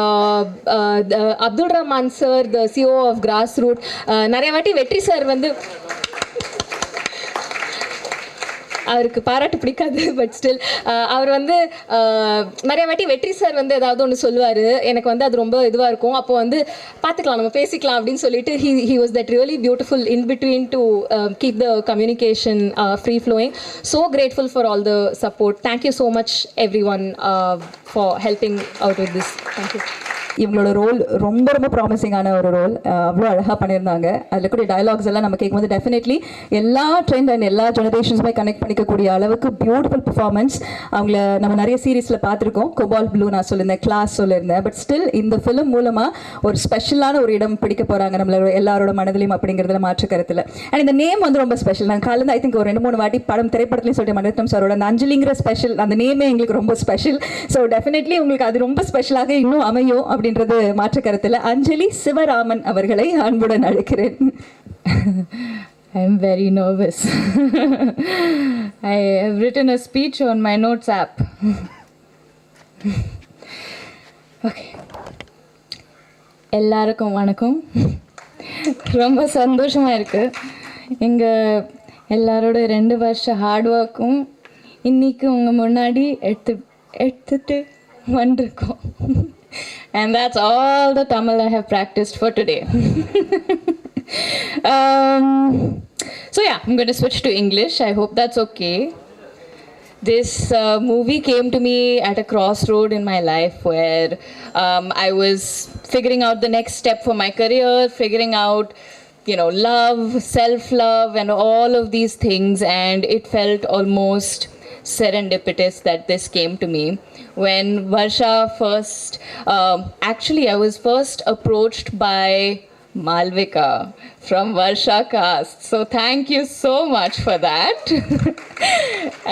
Abdul Rahman sir, the CEO of Grassroot. நிறைய வாட்டி வெற்றி சார் வந்து அவருக்கு பாராட்டு பிடிக்காது, பட் ஸ்டில் அவர் வந்து நிறைய வாட்டி வெற்றி சார் வந்து ஏதாவது ஒன்று சொல்லுவார், எனக்கு வந்து அது ரொம்ப இதுவாக இருக்கும். அப்போ வந்து பார்த்துக்கலாம் நம்ம பேசிக்கலாம் அப்படின்னு சொல்லிட்டு he was that really beautiful in between to keep the communication free flowing. So grateful for all the support. Thank you so much everyone for helping out with this. Thank you. இவங்களோட role ரொம்ப ரொம்ப ப்ராமிசிங்கான ஒரு role, அவ்வளோ அழகாக பண்ணியிருந்தாங்க. அதில் கூட dialogues எல்லாம் நம்ம கேட்கும்போது டெஃபினெட்லி எல்லா ட்ரெண்ட் அண்ட் எல்லா ஜெனரேஷன்ஸுமே கனெக்ட் பண்ணிக்கக்கூடிய அளவுக்கு பியூட்டிஃபுல் பர்ஃபார்மன்ஸ். அவங்கள நம்ம நிறைய சீரீஸில் பார்த்துருக்கோம். கோபால் ப்ளூ நான் சொல்லியிருந்தேன், கிளாஸ் சொல்லியிருந்தேன். பட் ஸ்டில் இந்த ஃபிலிம் மூலமாக ஒரு ஸ்பெஷலான ஒரு இடம் பிடிக்க போகிறாங்க நம்மளோட எல்லாரோட மனதிலையும் அப்படிங்கிறதுல மாற்று கருத்தில். அண்ட் இந்த நேம் வந்து ரொம்ப ஸ்பெஷல். நான் காலையில் ஐ திங்க் ஒரு 2-3 வாட்டி படம் திரைப்படத்துலையும் சொல்லிட்டு மணிரத்னம் சாரோட அந்த அஞ்சலிங்கிற ஸ்பெஷல், அந்த நேமே எங்களுக்கு ரொம்ப ஸ்பெஷல். ஸோ டெஃபினெட்லி உங்களுக்கு அது ரொம்ப ஸ்பெஷலாக இன்னும் அமையும் அப்படின்றது மாற்று கருத்தில். அஞ்சலி சிவராமன் அவர்களை அன்புடன் அழைக்கிறேன். I am very nervous. I have written a speech on my notes app. Okay, எல்லாருக்கும் வணக்கம். ரொம்ப சந்தோஷமாக இருக்குது. எங்கள் எல்லாரோட 2 வருஷ ஹார்ட் ஒர்க்கும் இன்றைக்கி உங்கள் முன்னாடி எடுத்துட்டு வந்திருக்கோம். And that's all the Tamil I have practiced for today. So yeah, I'm going to switch to English. I hope that's okay. This movie came to me at a crossroad in my life where I was figuring out the next step for my career, figuring out, love, self-love, and all of these things. And it felt almost serendipitous that this came to me. When Varsha first, actually I was first approached by Malvika from Varsha cast. So thank you so much for that.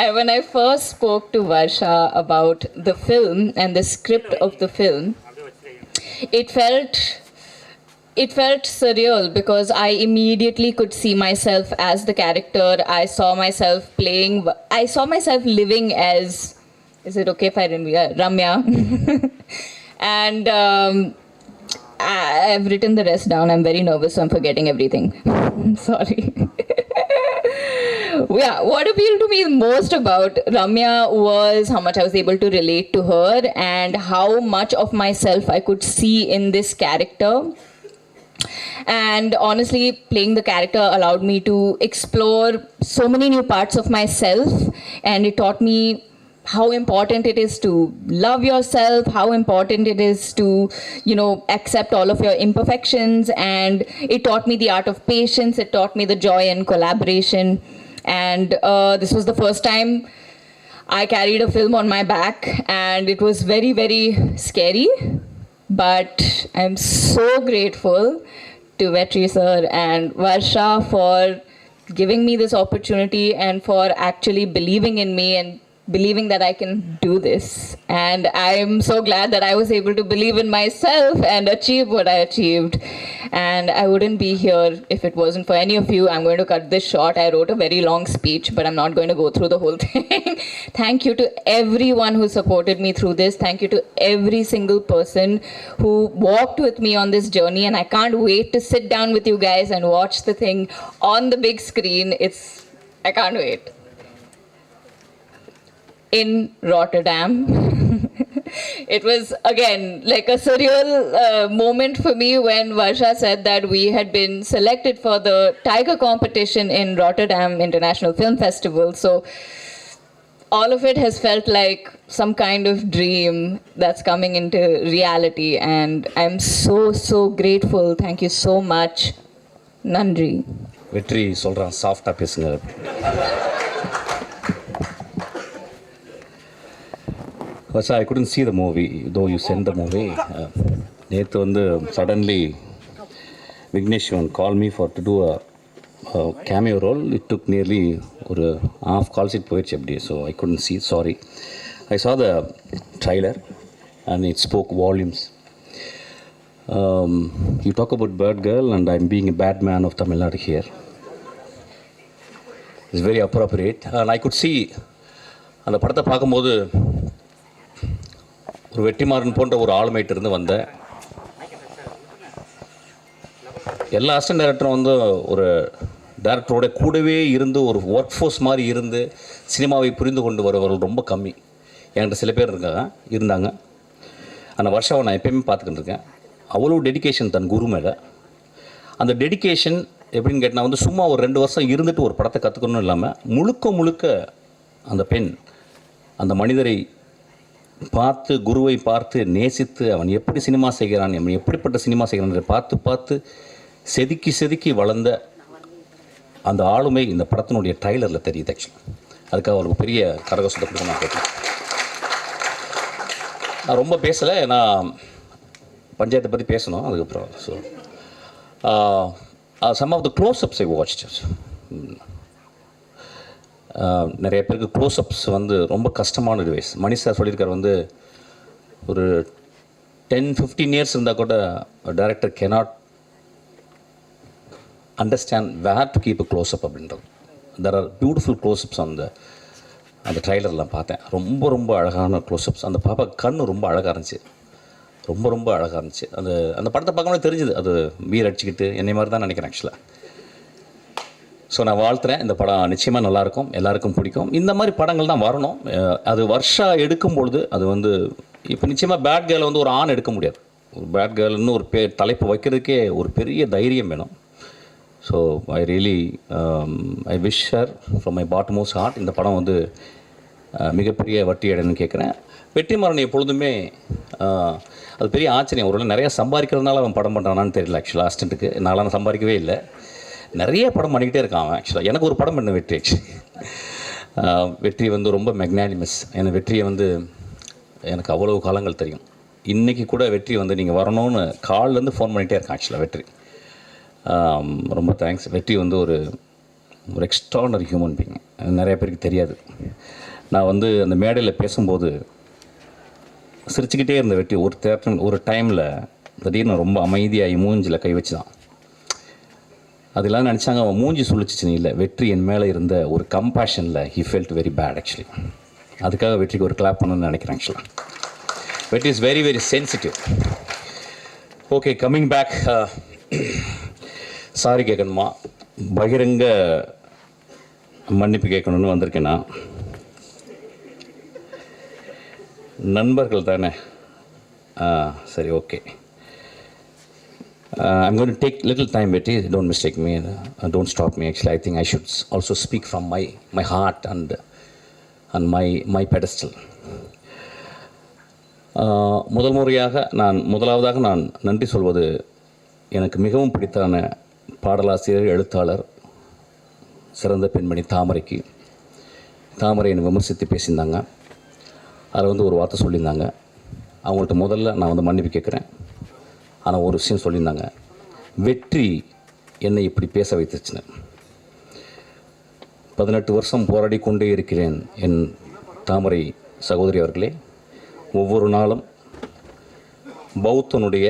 And when I first spoke to Varsha about the film and the script of the film, it felt surreal because I immediately could see myself as the character. I saw myself living as, is it okay if I Ramya? And I've written the rest down. I'm very nervous, so I'm forgetting everything. Sorry. Yeah, what appealed to me most about Ramya was how much I was able to relate to her and how much of myself I could see in this character. And honestly, playing the character allowed me to explore so many new parts of myself, and it taught me how important it is to love yourself, how important it is to, accept all of your imperfections. And it taught me the art of patience. It taught me the joy in collaboration. And this was the first time I carried a film on my back, and it was very, very scary. But I'm so grateful to Vetri sir and Varsha for giving me this opportunity and for actually believing in me and believing that I can do this. And I'm so glad that I was able to believe in myself and achieve what I achieved. And I wouldn't be here if it wasn't for any of you. I'm going to cut this short. I wrote a very long speech, but I'm not going to go through the whole thing. Thank you to everyone who supported me through this. Thank you to every single person who walked with me on this journey. And I can't wait to sit down with you guys and watch the thing on the big screen. I can't wait. In Rotterdam. It was again like a surreal moment for me when Varsha said that we had been selected for the Tiger competition in Rotterdam International Film Festival. So all of it has felt like some kind of dream that's coming into reality, and I'm so grateful. Thank you so much. Nandri. Vetri சொல்றான் சாஃப்டா பேசுங்க. Varsha, I couldn't see the movie, though you sent the movie. நேற்று வந்து suddenly Vignesh called me to do a cameo role. It took nearly ஒரு half calls it போயிடுச்சு அப்படி. So I couldn't see, sorry. I saw the trailer and it spoke volumes. You talk about Bird Girl and I'm being a bad man of Tamil Nadu here. It's very appropriate. And I could see அந்த படத்தை பார்க்கும்போது ஒரு வெற்றிமாறன் போன்ற ஒரு ஆளுமைட்டு இருந்து வந்த எல்லா assistant டைரக்டரும் வந்து ஒரு டைரக்டரோட கூடவே இருந்து ஒரு ஒர்க் ஃபோர்ஸ் மாதிரி இருந்து சினிமாவை புரிந்து கொண்டு வருவர்கள் ரொம்ப கம்மி. என்கிட்ட சில பேர் இருந்தாங்க. அந்த வருஷம் நான் எப்பயுமே பார்த்துக்கிட்டு இருக்கேன். அவ்வளோ டெடிக்கேஷன் தன் குரு மேலே. அந்த டெடிக்கேஷன் எப்படின்னு கேட்டால் வந்து சும்மா ஒரு 2 வருஷம் இருந்துட்டு ஒரு படத்தை கற்றுக்கணும் இல்லாமல் முழுக்க அந்த பெண் அந்த மனிதரை பார்த்து குருவை பார்த்து நேசித்து அவன் எப்படி சினிமா செய்கிறான், அவன் எப்படிப்பட்ட சினிமா செய்கிறான் பார்த்து செதுக்கி வளர்ந்த அந்த ஆளுமை இந்த படத்தினுடைய ட்ரைலரில் தெரியுது. ஆக்சுவலி அதுக்காக அவருக்கு பெரிய கரகோஷத்தை கொடுக்க நான் கேட்டேன். நான் ரொம்ப பேசலை, நான் பஞ்சாயத்தை பற்றி பேசணும் அதுக்கப்புறம். So some of the closeups I watched. நிறைய பேருக்கு க்ளோஸ்அப்ஸ் வந்து ரொம்ப கஷ்டமான டிவைஸ். மணி சார் சொல்லியிருக்கார் வந்து ஒரு 10-15 இயர்ஸ் இருந்தால் கூட director cannot understand where to keep a close up அப்படின்றது. There are beautiful close ups on the அந்த ட்ரைலர்லாம் பார்த்தேன். ரொம்ப ரொம்ப அழகான க்ளோஸ்அப்ஸ். அந்த பாப்பா கண்ணு ரொம்ப அழகாக இருந்துச்சு, ரொம்ப ரொம்ப அழகாக இருந்துச்சு. அந்த படத்தை பார்க்கும்போது தெரிஞ்சுது அது வீர் அடிச்சுக்கிட்டு என்னை மாதிரி தான் நினைக்கிறேன் ஆக்சுவலாக. ஸோ நான் வாழ்த்துறேன். இந்த படம் நிச்சயமாக நல்லாயிருக்கும், எல்லாருக்கும் பிடிக்கும். இந்த மாதிரி படங்கள் தான் வரணும். அது வருஷா எடுக்கும்பொழுது அது வந்து இப்போ நிச்சயமாக பேட் கேர்ள் வந்து ஒரு ஆண் எடுக்க முடியாது. ஒரு பேட் கேர்ள்னு ஒரு தலைப்பு வைக்கிறதுக்கே ஒரு பெரிய தைரியம் வேணும். So I really I wish her from my bottommost heart. இந்த படம் வந்து மிகப்பெரிய வட்டி அடைன்னு கேட்குறேன். வெற்றிமாறன் எப்பொழுதுமே அது பெரிய ஆச்சரியம். ஒரு நிறையா சம்பாதிக்கிறதுனால அவன் படம் பண்ணுறானான்னு தெரியல. ஆக்சுவலாக அசிஸ்டண்ட்டுக்கு நான்லாம் சம்பாதிக்கவே இல்லை, நிறைய படம் பண்ணிக்கிட்டே இருக்கான் அவன். ஆக்சுவலாக எனக்கு ஒரு படம் பண்ண வெற்றி ஆக்சுவலி. வெற்றி வந்து ரொம்ப மெக்னானிமஸ். எனக்கு வெற்றியை வந்து எனக்கு அவ்வளோ காலங்கள் தெரியும். இன்றைக்கி கூட வெற்றி வந்து நீங்கள் வரணும்னு கால்லேருந்து ஃபோன் பண்ணிகிட்டே இருக்கான் ஆக்சுவலாக வெற்றி. ரொம்ப தேங்க்ஸ். வெற்றி வந்து ஒரு எக்ஸ்ட்ரானரி ஹியூமன் பீயிங், நிறைய பேருக்கு தெரியாது. நான் வந்து அந்த மேடையில் பேசும்போது சிரிச்சுக்கிட்டே இருந்த வெற்றி ஒரு டைமில் திடீர்னு ரொம்ப அமைதியாகி மூஞ்சில் கை வச்சு தான். அதெல்லாம் நினச்சாங்க அவன் மூஞ்சி சொல்லிச்சின்னு இல்லை, வெற்றி என் மேலே இருந்த ஒரு கம்பேஷனில் he felt very bad actually. அதுக்காக வெற்றிக்கு ஒரு கிளாப் பண்ணணும்னு நினைக்கிறேன் ஆக்சுவலாக. Vetri is very very sensitive. Okay, coming back. Sorry கேட்கணுமா, பகிரங்க மன்னிப்பு கேட்கணுன்னு வந்திருக்கேன்னா, நண்பர்கள் தானே, சரி okay. I'm going to take little time, Vetri. Don't mistake me. Don't stop me. Actually, I think I should also speak from my heart and my pedestal. முதலாவதாக நான் நன்றி சொல்வது எனக்கு மிகவும் பிடித்தான பாடலாசிரியர், எழுத்தாளர், சிறந்த பெண்மணி தாமரைக்கு. தாமரை என்னை விமர்சித்து பேசியிருந்தாங்க. அதில் வந்து ஒரு வார்த்தை சொல்லியிருந்தாங்க. அவங்கள்ட்ட முதல்ல நான் வந்து மன்னிப்பு கேட்குறேன். ஆனால் ஒரு விஷயம் சொல்லியிருந்தாங்க, வெற்றி என்னை இப்படி பேச வைத்துச்சுன்னு. 18 வருஷம் போராடி கொண்டே இருக்கிறேன் என் தாமரை சகோதரி அவர்களே. ஒவ்வொரு நாளும் பௌத்தனுடைய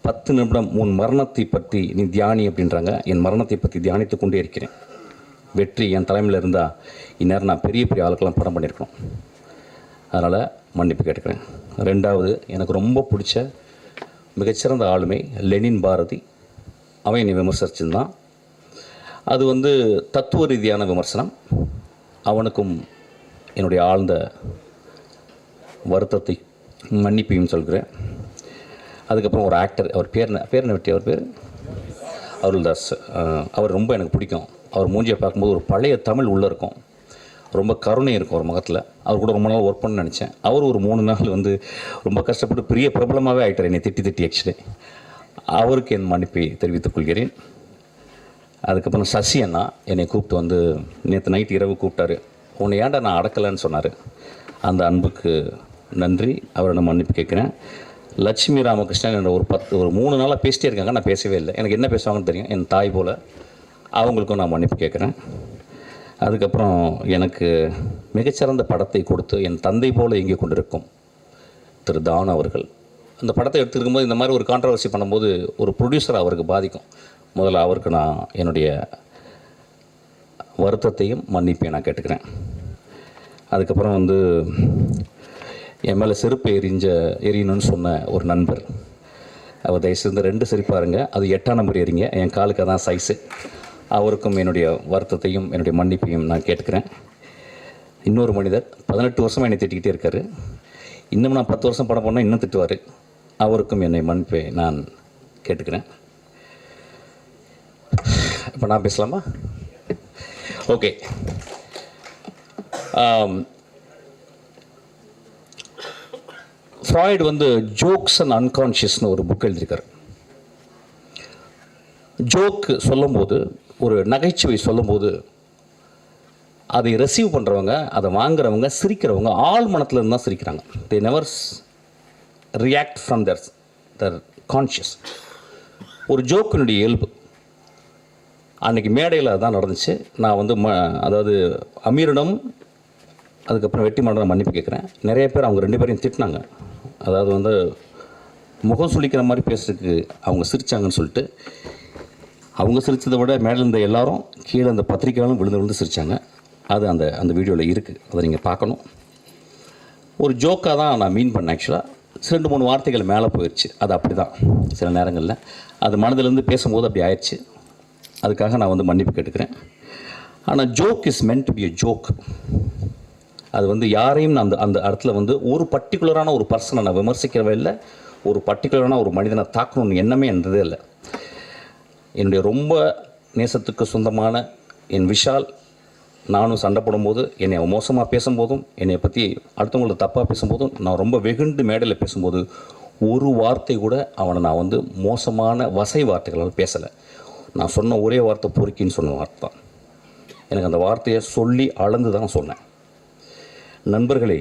10 நிமிடம் உன் மரணத்தை பற்றி நீ தியானி அப்படின்றாங்க. என் மரணத்தை பற்றி தியானித்து கொண்டே இருக்கிறேன். வெற்றி என் தலைமையில் இருந்தால் இந்நேரம் நான் பெரிய பெரிய ஆளுக்கெல்லாம் படம் பண்ணியிருக்கணும். அதனால் மன்னிப்பு கேட்டுக்கிறேன். ரெண்டாவது, எனக்கு ரொம்ப பிடிச்ச மிகச்சிறந்த ஆளுமை லெனின் பாரதி. அவன் என்னை விமர்சிச்சிருந்தான். அது வந்து தத்துவ ரீதியான விமர்சனம். அவனுக்கும் என்னுடைய ஆழ்ந்த வருத்தத்தை மன்னிப்பையும் சொல்கிறேன். அதுக்கப்புறம் ஒரு ஆக்டர், அவர் பேர் வெட்டி, அவர் பேர் அருள்தாஸ். அவர் ரொம்ப எனக்கு பிடிக்கும். அவர் மூஞ்சியை பார்க்கும்போது ஒரு பழைய தமிழ் உள்ளே இருக்கும், ரொம்ப கருணை இருக்கும் ஒரு முகத்தில். அவர் கூட ரொம்ப நாள் ஒர்க் பண்ண நினச்சேன். அவர் ஒரு 3 நாள் வந்து ரொம்ப கஷ்டப்பட்டு பெரிய பிரபலமாகவே ஆகிட்டார், என்னை திட்டி ஆக்சுவலி. அவருக்கு என் மன்னிப்பை தெரிவித்துக் கொள்கிறேன். அதுக்கப்புறம் சசி அண்ணா என்னை கூப்பிட்டு வந்து நேற்று நைட் இரவு கூப்பிட்டாரு. உன்னை ஏன்டா நான் அடக்கலைன்னு சொன்னார். அந்த அன்புக்கு நன்றி. அவரை நான் மன்னிப்பு கேட்குறேன். லட்சுமி ராமகிருஷ்ணன் என்ற ஒரு 3 நாளாக பேசிட்டே இருக்காங்க, நான் பேசவே இல்லை. எனக்கு என்ன பேசுவாங்கன்னு தெரியும், என் தாய் போல். அவங்களுக்கும் நான் மன்னிப்பு கேட்குறேன். அதுக்கப்புறம் எனக்கு மிகச்சிறந்த படத்தை கொடுத்து என் தந்தை போல் இயங்கி கொண்டிருக்கும் திரு தான் அவர்கள். அந்த படத்தை எடுத்துருக்கும்போது இந்த மாதிரி ஒரு கான்ட்ரவர்சி பண்ணும்போது ஒரு ப்ரொடியூசர் அவருக்கு பாதிக்கும். முதல்ல அவருக்கு நான் என்னுடைய வருத்தத்தையும் மன்னிப்பையும் நான் கேட்டுக்கிறேன். அதுக்கப்புறம் வந்து என் மேலே செருப்பு எரியணும்னு சொன்ன ஒரு நண்பர், அவர் தயவுசெய்து 2 செருப்பாருங்க, அது 8ஆம் நம்பர் எறிங்க, என் காலுக்கு அதான் சைஸு. அவருக்கும் என்னுடைய வருத்தத்தையும் என்னுடைய மன்னிப்பையும் நான் கேட்டுக்கிறேன். இன்னொரு மனிதர் 18 வருஷமாக என்னை திட்டிக்கிட்டே இருக்கார். இன்னும் நான் 10 வருஷம் படம் பண்ணால் இன்னும் திட்டுவார். அவருக்கும் என்னை மன்னிப்பை நான் கேட்டுக்கிறேன். இப்போ நான் பேசலாமா? ஓகே. ஃப்ராய்டு வந்து ஜோக்ஸ் அண்ட் அன்கான்ஷியஸ்னு ஒரு புக் எழுதியிருக்கார். ஜோக்கு சொல்லும்போது, ஒரு நகைச்சுவை சொல்லும்போது அதை ரிசீவ் பண்ணுறவங்க, அதை வாங்குறவங்க, சிரிக்கிறவங்க ஆள் மனத்துலேருந்து தான் சிரிக்கிறாங்க. They never react from their conscious. ஒரு ஜோக்கினுடைய இயல்பு. அன்றைக்கி மேடையில் அதுதான் நடந்துச்சு. நான் வந்து அதாவது அமீரிடம் அதுக்கப்புறம் வெற்றிமாறன் மன்னிப்பு கேட்குறேன். நிறைய பேர் அவங்க 2 பேரையும் திட்டினாங்க. அதாவது வந்து முகம் சுளிக்கிற மாதிரி பேசுறதுக்கு அவங்க சிரித்தாங்கன்னு சொல்லிட்டு, அவங்க சிரித்ததை விட மேலே இருந்த எல்லாரும் கீழே அந்த பத்திரிக்கையாலும் விழுந்து சிரித்தாங்க. அது அந்த அந்த வீடியோவில் இருக்குது, அதை நீங்கள் பார்க்கணும். ஒரு ஜோக்காக தான் நான் மீன் பண்ணேன். ஆக்சுவலாக 2-3 வார்த்தைகள் மேலே போயிடுச்சு. அது அப்படி தான் சில நேரங்களில் அது மனதிலேருந்து பேசும்போது அப்படி ஆயிடுச்சு. அதுக்காக நான் வந்து மன்னிப்பு கேட்டுக்கிறேன். ஆனால் joke is meant to be a joke. அது வந்து யாரையும் நான் அந்த இடத்துல வந்து ஒரு பர்டிகுலரான ஒரு பர்சனை நான் விமர்சிக்கிறவே இல்லை, ஒரு பர்டிகுலரான ஒரு மனிதனை தாக்கணும்னு எண்ணமே என்றதே இல்லை. என்னுடைய ரொம்ப நேசத்துக்கு சொந்தமான என் விஷால் நானும் சண்டை போடும்போது, என்னை மோசமாக பேசும்போதும், என்னை பற்றி அடுத்தவங்களை தப்பாக பேசும்போதும், நான் ரொம்ப வெகுண்டு மேடையில் பேசும்போது ஒரு வார்த்தை கூட அவனை நான் வந்து மோசமான வசை வார்த்தைகளால் பேசலை. நான் சொன்ன ஒரே வார்த்தை பொறுக்கின்னு சொன்ன வார்த்தை தான். எனக்கு அந்த வார்த்தையை சொல்லி அளந்து தான் சொன்னேன். நண்பர்களே,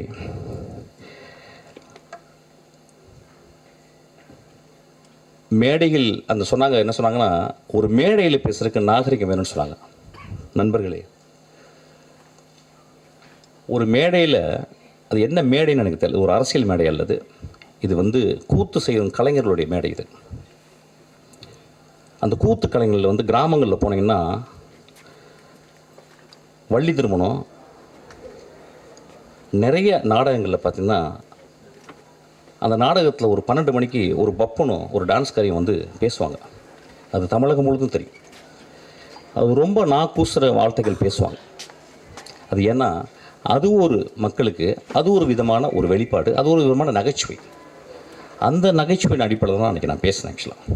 மேடையில் அந்த சொன்னாங்க, என்ன சொன்னாங்கன்னா, ஒரு மேடையில் பேசுறதுக்கு நாகரிகம் வேணும்னு சொன்னாங்க. நண்பர்களே, ஒரு மேடையில், அது என்ன மேடைன்னு எனக்கு தெரியல, ஒரு அரசியல் மேடை அல்லது இது வந்து கூத்து செய்யும் கலைஞர்களுடைய மேடை. இது அந்த கூத்து கலைஞர்களில் வந்து கிராமங்களில் போனீங்கன்னா வள்ளி திருமணம் நிறைய நாடகங்களில் பார்த்திங்கன்னா, அந்த நாடகத்தில் ஒரு 12 மணிக்கு ஒரு பப்பனும் ஒரு டான்ஸ்காரியும் வந்து பேசுவாங்க. அது தமிழகம் முழுதும் தெரியும். அது ரொம்ப நாக்கூசுற வார்த்தைகள் பேசுவாங்க. அது ஏன்னா அது ஒரு மக்களுக்கு அது ஒரு விதமான ஒரு வெளிப்பாடு, அது ஒரு விதமான நகைச்சுவை. அந்த நகைச்சுவையின் அடிப்படையில் தான் அன்றைக்கி நான் பேசினேன். ஆக்சுவலாக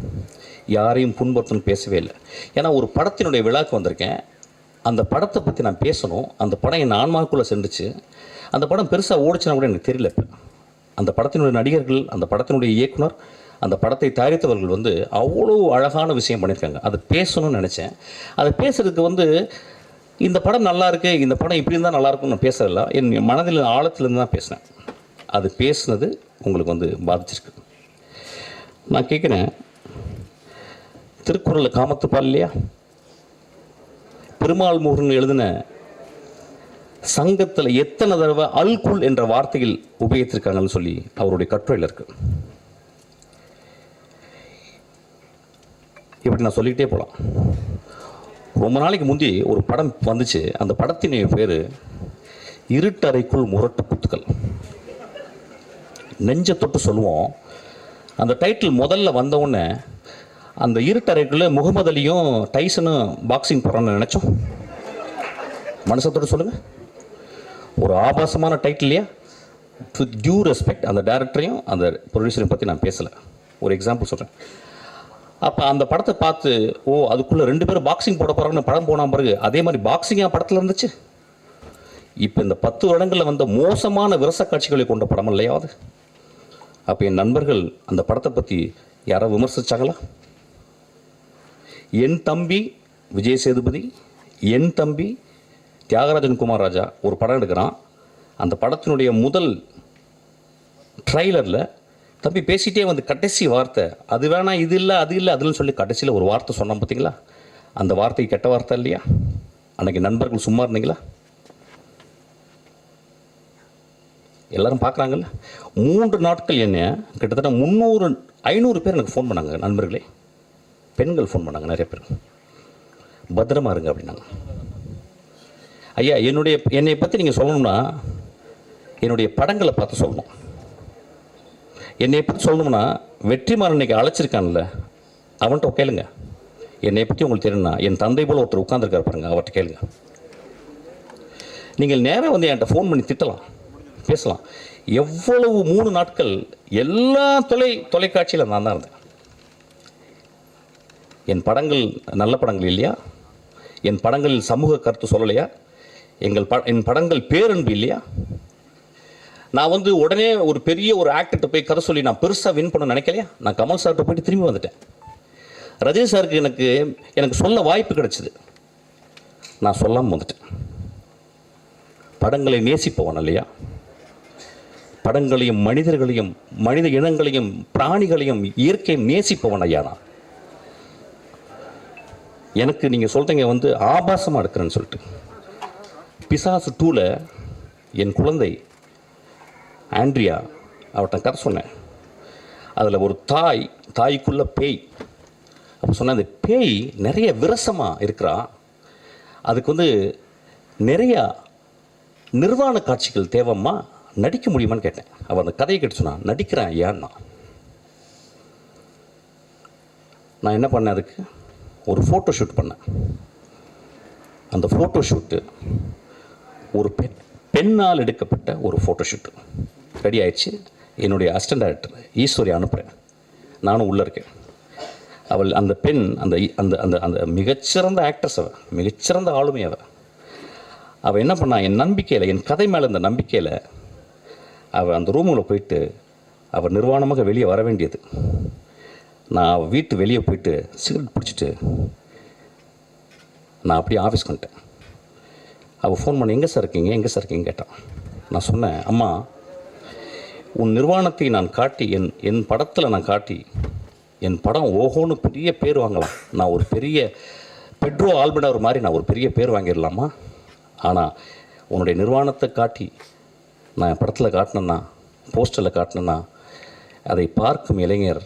யாரையும் புண்படுத்தணும்னு பேசவே இல்லை. ஏன்னா ஒரு படத்தினுடைய விழாக்கு வந்திருக்கேன், அந்த படத்தை பற்றி நான் பேசணும். அந்த படம் என் ஆன்மாவுக்குள்ளே சென்றுச்சு. அந்த படம் பெருசாக ஓடிச்சுன்னா கூட எனக்கு தெரியல. இப்போ அந்த படத்தினுடைய நடிகர்கள், அந்த படத்தினுடைய இயக்குனர், அந்த படத்தை தயாரித்தவர்கள் வந்து அவ்வளோ அழகான விஷயம் பண்ணியிருக்காங்க. அதை பேசணும்னு நினச்சேன். அதை பேசுகிறதுக்கு வந்து இந்த படம் நல்லா இருக்குது, இந்த படம் இப்படி இருந்தால் நல்லாயிருக்கும்னு நான் பேசல. என் மனதில் ஆழத்துலேருந்து தான் பேசினேன். அது பேசுனது உங்களுக்கு வந்து பாதிச்சிருக்கு. நான் கேட்குறேன், திருக்குறளில் காமத்துப்பால் இல்லையா, பெருமாள் முருகன் எழுதின சங்கத்தில் எத்தனை தடவை அல்குல் என்ற வார்த்தையில் உபயோகித்திருக்காங்கன்னு சொல்லி அவருடைய கட்டுரையில் இருக்கு. இப்படி நான் சொல்லிக்கிட்டே போகலாம். ரொம்ப நாளைக்கு முந்தி ஒரு படம் வந்துச்சு. அந்த படத்தின் பேர் இருட்டறைக்குள் முரட்டு குத்துக்கள். நெஞ்ச தொட்டு சொல்லுவோம். அந்த டைட்டில் முதல்ல வந்தவுடனே அந்த இருட்டறைக்குள்ளே முகமது அலியும் டைசனும் பாக்ஸிங் போகிறான்னு நினச்சோம். மனசத்தோடு சொல்லுங்கள். ஒரு ஆபாசமான டைட்டில் இல்லையா? வித் டியூ ரெஸ்பெக்ட் அந்த டைரக்டரையும் அந்த ப்ரொடியூசரையும் பற்றி நான் பேசலை. ஒரு எக்ஸாம்பிள் சொல்கிறேன். அப்போ அந்த படத்தை பார்த்து, ஓ அதுக்குள்ளே 2 பேரும் பாக்ஸிங் போட போகிறாங்கன்னு படம் போன பிறகு அதே மாதிரி பாக்ஸிங்காக படத்தில் இருந்துச்சு. இப்போ இந்த 10 வருடங்களில் வந்த மோசமான விரச காட்சிகளை கொண்ட படம் இல்லையாவது. அப்போ என் நண்பர்கள் அந்த படத்தை பற்றி யாரோ விமர்சித்தாங்களா? என் தம்பி விஜய் சேதுபதி, என் தம்பி தியாகராஜன் குமார் ராஜா ஒரு படம் எடுக்கிறான். அந்த படத்தினுடைய முதல் ட்ரைலரில் தம்பி பேசிகிட்டே வந்து கடைசி வார்த்தை, அது வேணாம், இது இல்லை, அது இல்லை, அதுன்னு சொல்லி கடைசியில் ஒரு வார்த்தை சொன்னோம் பார்த்தீங்களா? அந்த வார்த்தை கெட்ட வார்த்தை இல்லையா? அன்றைக்கி நண்பர்கள் சும்மா இருந்தீங்களா? எல்லோரும் பார்க்குறாங்கல்ல. 3 நாட்கள் என்ன கிட்டத்தட்ட 300-500 பேர் எனக்கு ஃபோன் பண்ணாங்க. நண்பர்களே, பெண்கள் ஃபோன் பண்ணாங்க நிறைய பேர். பத்திரமா இருங்க அப்படின்னாங்க. ஐயா, என்னை பற்றி நீங்கள் சொல்லணும்னா என்னுடைய படங்களை பார்த்து சொல்லணும். என்னை பற்றி சொல்லணும்னா வெற்றிமாறன் இன்னைக்கு அழைச்சிருக்கான்ல, அவன்கிட்ட கேளுங்க. என்னை பற்றி உங்களுக்கு தெரியும்னா என் தந்தை போல் ஒருத்தர் உட்காந்துருக்காரு பாருங்க, அவர்கிட்ட கேளுங்க. நீங்கள் நேராக வந்து என்கிட்ட ஃபோன் பண்ணி திட்டலாம், பேசலாம். எவ்வளவு 3 நாட்கள் எல்லா தொலைக்காட்சியில் நான் தான் இருந்தேன். என் படங்கள் நல்ல படங்கள் இல்லையா? என் படங்களில் சமூக கருத்து சொல்லலையா? என் படங்கள் பேரன்பு இல்லையா? நான் வந்து உடனே ஒரு பெரிய ஒரு ஆக்டர்கிட்ட போய் கதை சொல்லி நான் பெருசாக வின் பண்ண நினைக்கலையா? நான் கமல் சார்கிட்ட போயிட்டு திரும்பி வந்துட்டேன். ரஜினி சாருக்கு எனக்கு சொல்ல வாய்ப்பு கிடைச்சிது, நான் சொல்லாமல் வந்துட்டேன். படங்களை நேசிப்பவன் இல்லையா? படங்களையும் மனிதர்களையும் மனித இனங்களையும் பிராணிகளையும் இயற்கையும் நேசிப்பவன் ஐயா நான். எனக்கு நீங்கள் சொல்கிறீங்க வந்து ஆபாசமாக எடுக்கிறேன்னு சொல்லிட்டு. பிசாசு 2ல் என் குழந்தை ஆண்ட்ரியா அவட்ட கதை சொன்னேன். அதில் ஒரு தாய்க்குள்ள பேய். அப்போ சொன்னேன், அந்த பேய் நிறைய விரசமாக இருக்கிறா, அதுக்கு வந்து நிறையா நிர்வாண காட்சிகள் தேவைம்மா, நடிக்க முடியுமான்னு கேட்டேன். அவள் அந்த கதையை கேட்டு சொன்னான், நடிக்கிறேன் ஐயான்னா. நான் என்ன பண்ணேன், அதுக்கு ஒரு ஃபோட்டோ ஷூட் பண்ணேன். அந்த ஃபோட்டோ ஷூட்டு ஒரு பெண்ணால் எடுக்கப்பட்ட ஒரு ஃபோட்டோ ஷூட்டு ரெடி ஆயிடுச்சு. என்னுடைய அசிஸ்டன்ட் டைரக்டர் ஈஸ்வரி அனுப்புகிறேன், நானும் உள்ளே இருக்கேன். அவள் அந்த பெண் அந்த அந்த அந்த அந்த மிகச்சிறந்த ஆக்ட்ரஸ், அவள் மிகச்சிறந்த ஆளுமை. அவள் என்ன பண்ணா, என் நம்பிக்கையில், என் கதை மேலே இந்த நம்பிக்கையில் அவள் அந்த ரூமில் போயிட்டு அவள் நிர்வாணமாக வெளியே வர வேண்டியது. நான் வீட்டு வெளியே போயிட்டு சிகரெட் பிடிச்சிட்டு நான் அப்படியே ஆஃபீஸ்க்கு வந்துட்டேன். அவள் ஃபோன் பண்ணி, எங்கே சார் இருக்கீங்க கேட்டான். நான் சொன்னேன், அம்மா உன் நிர்வாணத்தை நான் காட்டி என் படத்தில் நான் காட்டி என் படம் ஓஹோன்னு பெரிய பேர் வாங்கலாம், நான் ஒரு பெரிய பெட்ரோ ஆல்பனர் மாதிரி நான் ஒரு பெரிய பேர் வாங்கிடலாமா? ஆனால் உன்னுடைய நிர்வாணத்தை காட்டி நான் என் படத்தில் காட்டினேன்னா, போஸ்டரில் காட்டினேன்னா, அதை பார்க்கும் இளைஞர்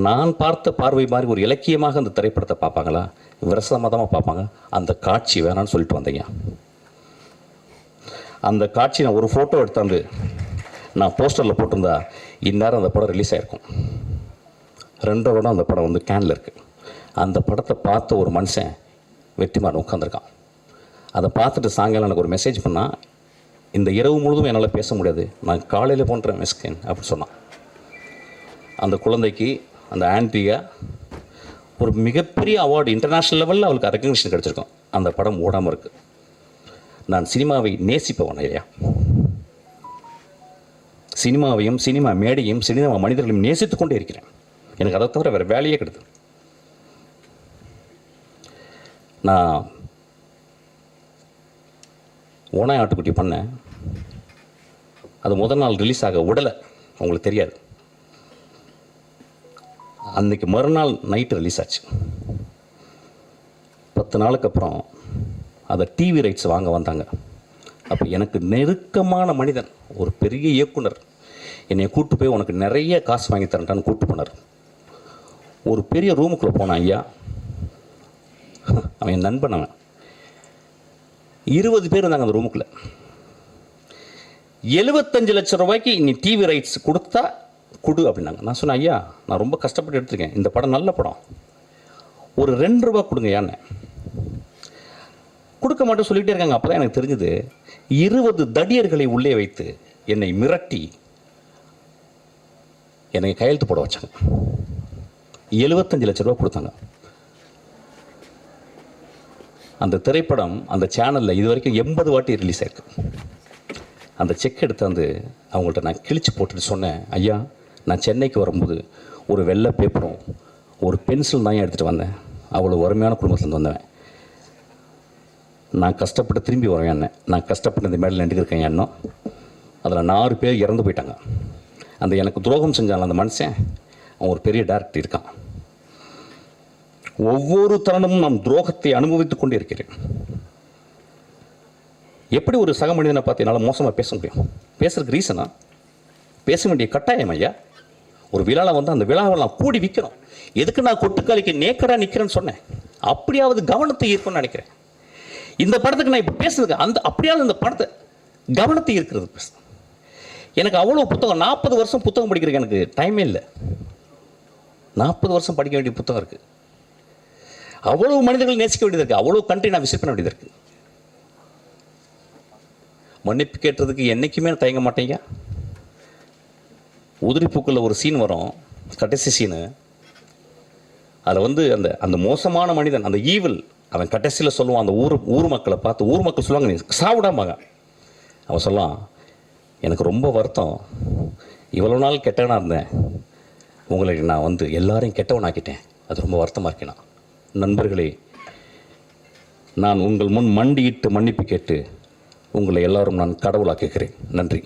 நான் பார்த்த பார்வை மாதிரி ஒரு இலக்கியமாக அந்த திரைப்படத்தை பார்ப்பாங்களா, விரசமதமாக பார்ப்பாங்க. அந்த காட்சி வேணான்னு சொல்லிட்டு வந்தீங்க. அந்த காட்சி நான் ஒரு ஃபோட்டோ எடுத்தாந்து நான் போஸ்டரில் போட்டிருந்தா இந்நேரம் அந்த படம் ரிலீஸ் ஆகிருக்கும். 2 வருடம் அந்த படம் வந்து கேனில் இருக்குது. அந்த படத்தை பார்த்த ஒரு மனுஷன் வெற்றிமாறன் உட்காந்துருக்கான். அதை பார்த்துட்டு சாயங்காலம் எனக்கு ஒரு மெசேஜ் பண்ணால், இந்த இரவு முழுதும் என்னால் பேச முடியாது, நான் காலையில் போன்றேன் மெஸ்கேன் அப்படின்னு சொன்னான். அந்த குழந்தைக்கு, அந்த ஆண்ட்ரியா, ஒரு மிகப்பெரிய அவார்டு இன்டர்நேஷ்னல் லெவலில் அவளுக்கு ரெக்கக்னிஷன் கிடச்சிருக்கும். அந்த படம் ஓடாமல் இருக்குது. நான் சினிமாவை நேசிப்பவன் இல்லையா, சினிமாவையும் சினிமா மேடையும் சினிமா மனிதர்களையும் நேசித்து கொண்டே இருக்கிறேன். எனக்கு அதை தவிர வேறு வேலையே கிடையாது. நான் ஓனாய் ஆட்டுக்குட்டி பண்ணேன். அது முதல் நாள் ரிலீஸ் ஆக விடலை, உங்களுக்கு தெரியாது. அன்றைக்கி மறுநாள் நைட்டு ரிலீஸ் ஆச்சு. 10 நாளுக்கு அப்புறம் அதை டிவி ரைட்ஸ் வாங்க வந்தாங்க. அப்போ எனக்கு நெருக்கமான மனிதன், ஒரு பெரிய இயக்குனர், என்னை கூப்பிட்டு போய் உனக்கு நிறைய காசு வாங்கி தரேன்டான்னு கூப்பிட்டு போனார். ஒரு பெரிய ரூமுக்குள்ளே போனான் ஐயா. அவன் என் நண்பன். அவன் 20 பேர் இருந்தாங்க அந்த ரூமுக்குள்ளே. 75 லட்சம் ரூபாய்க்கு நீ டிவி ரைட்ஸ் கொடுத்தா கொடு அப்படின்னாங்க. நான் சொன்னேன், ஐயா நான் ரொம்ப கஷ்டப்பட்டு எடுத்துருக்கேன், இந்த படம் நல்ல படம், ஒரு 2 ரூபா கொடுங்க. யானை கொடுக்க மாட்டேன் சொல்லிகிட்டே இருக்காங்க. அப்போ தான் எனக்கு தெரிஞ்சது, 20 தடியர்களை உள்ளே வைத்து என்னை மிரட்டி என்னை கையெழுத்து போட வச்சாங்க. 75 லட்சம் ரூபா கொடுத்தாங்க. அந்த திரைப்படம் அந்த சேனலில் இது வரைக்கும் 80 வாட்டி ரிலீஸ் ஆயிருக்கு. அந்த செக் எடுத்தாந்து அவங்கள்ட்ட நான் கிழிச்சு போட்டுட்டு சொன்னேன், ஐயா நான் சென்னைக்கு வரும்போது ஒரு வெள்ளை பேப்பரும் ஒரு பென்சில் தான் எடுத்துகிட்டு வந்தேன், அவ்வளோ வறுமையான குடும்பத்துலேருந்து வந்தவன், நான் கஷ்டப்பட்டு திரும்பி வரேன் என்ன, நான் கஷ்டப்பட்டு இந்த மேடையில் நின்றுருக்கேன் எண்ணம். அதில் 4 பேர் இறந்து போயிட்டாங்க. அந்த எனக்கு துரோகம் செஞ்சான் அந்த மனுஷன், அவன் ஒரு பெரிய டைரக்டர் இருக்கான். ஒவ்வொரு தருணமும் நான் துரோகத்தை அனுபவித்துக் கொண்டே இருக்கிறேன். எப்படி ஒரு சக மனிதனை பார்த்து என்னால் மோசமாக பேச முடியும்? பேசுறதுக்கு ரீசனா பேச வேண்டிய கட்டாயம் ஐயா. ஒரு விழாவில் வந்து அந்த விழாவில் நான் கூடி விற்கிறோம். எதுக்கு நான் கொட்டுக்காலிக்கு நேக்கடாக நிற்கிறேன்னு சொன்னேன்? அப்படியாவது கவனத்தை ஈர்க்கும்னு நினைக்கிறேன். இந்த படத்துக்கு நான் இப்போ பேசுறதுக்கு அப்படியாவது இந்த படத்தை கவனத்தை ஈர்க்கிறது பேச. எனக்கு அவ்வளோ புத்தகம், 40 வருஷம் புத்தகம் படிக்கிறதுக்கு எனக்கு டைமே இல்லை. 40 வருஷம் படிக்க வேண்டிய புத்தகம் இருக்குது. அவ்வளோ மனிதர்கள் நேசிக்க வேண்டியது இருக்குது. அவ்வளோ கண்ட்ரி நான் விசிட் பண்ண வேண்டியது இருக்குது. மன்னிப்பு கேட்டதுக்கு என்றைக்குமே நான் தயங்க மாட்டேங்க. உதிரிப்பூக்களில் ஒரு சீன் வரும், கடைசி சீனு. அதில் வந்து அந்த மோசமான மனிதன், அந்த ஈவில், அவன் கடைசியில் சொல்லுவான் அந்த ஊர் மக்களை பார்த்து. ஊர் மக்கள் சொல்லுவாங்க, நீ சாப்பிடாமாங்க. அவன் சொல்லலாம், எனக்கு ரொம்ப வருத்தம், இவ்வளோ நாள் கெட்டவனாக இருந்தேன், உங்களை நான் வந்து எல்லாரையும் கெட்டவனாக்கிட்டேன், அது ரொம்ப வருத்தமாக இருக்கேன். நண்பர்களே, நான் உங்கள் முன் மண்டியிட்டு மன்னிப்பு கேட்டு உங்களை எல்லாரும் நான் கடவுளாக்குகிறேன். நன்றி.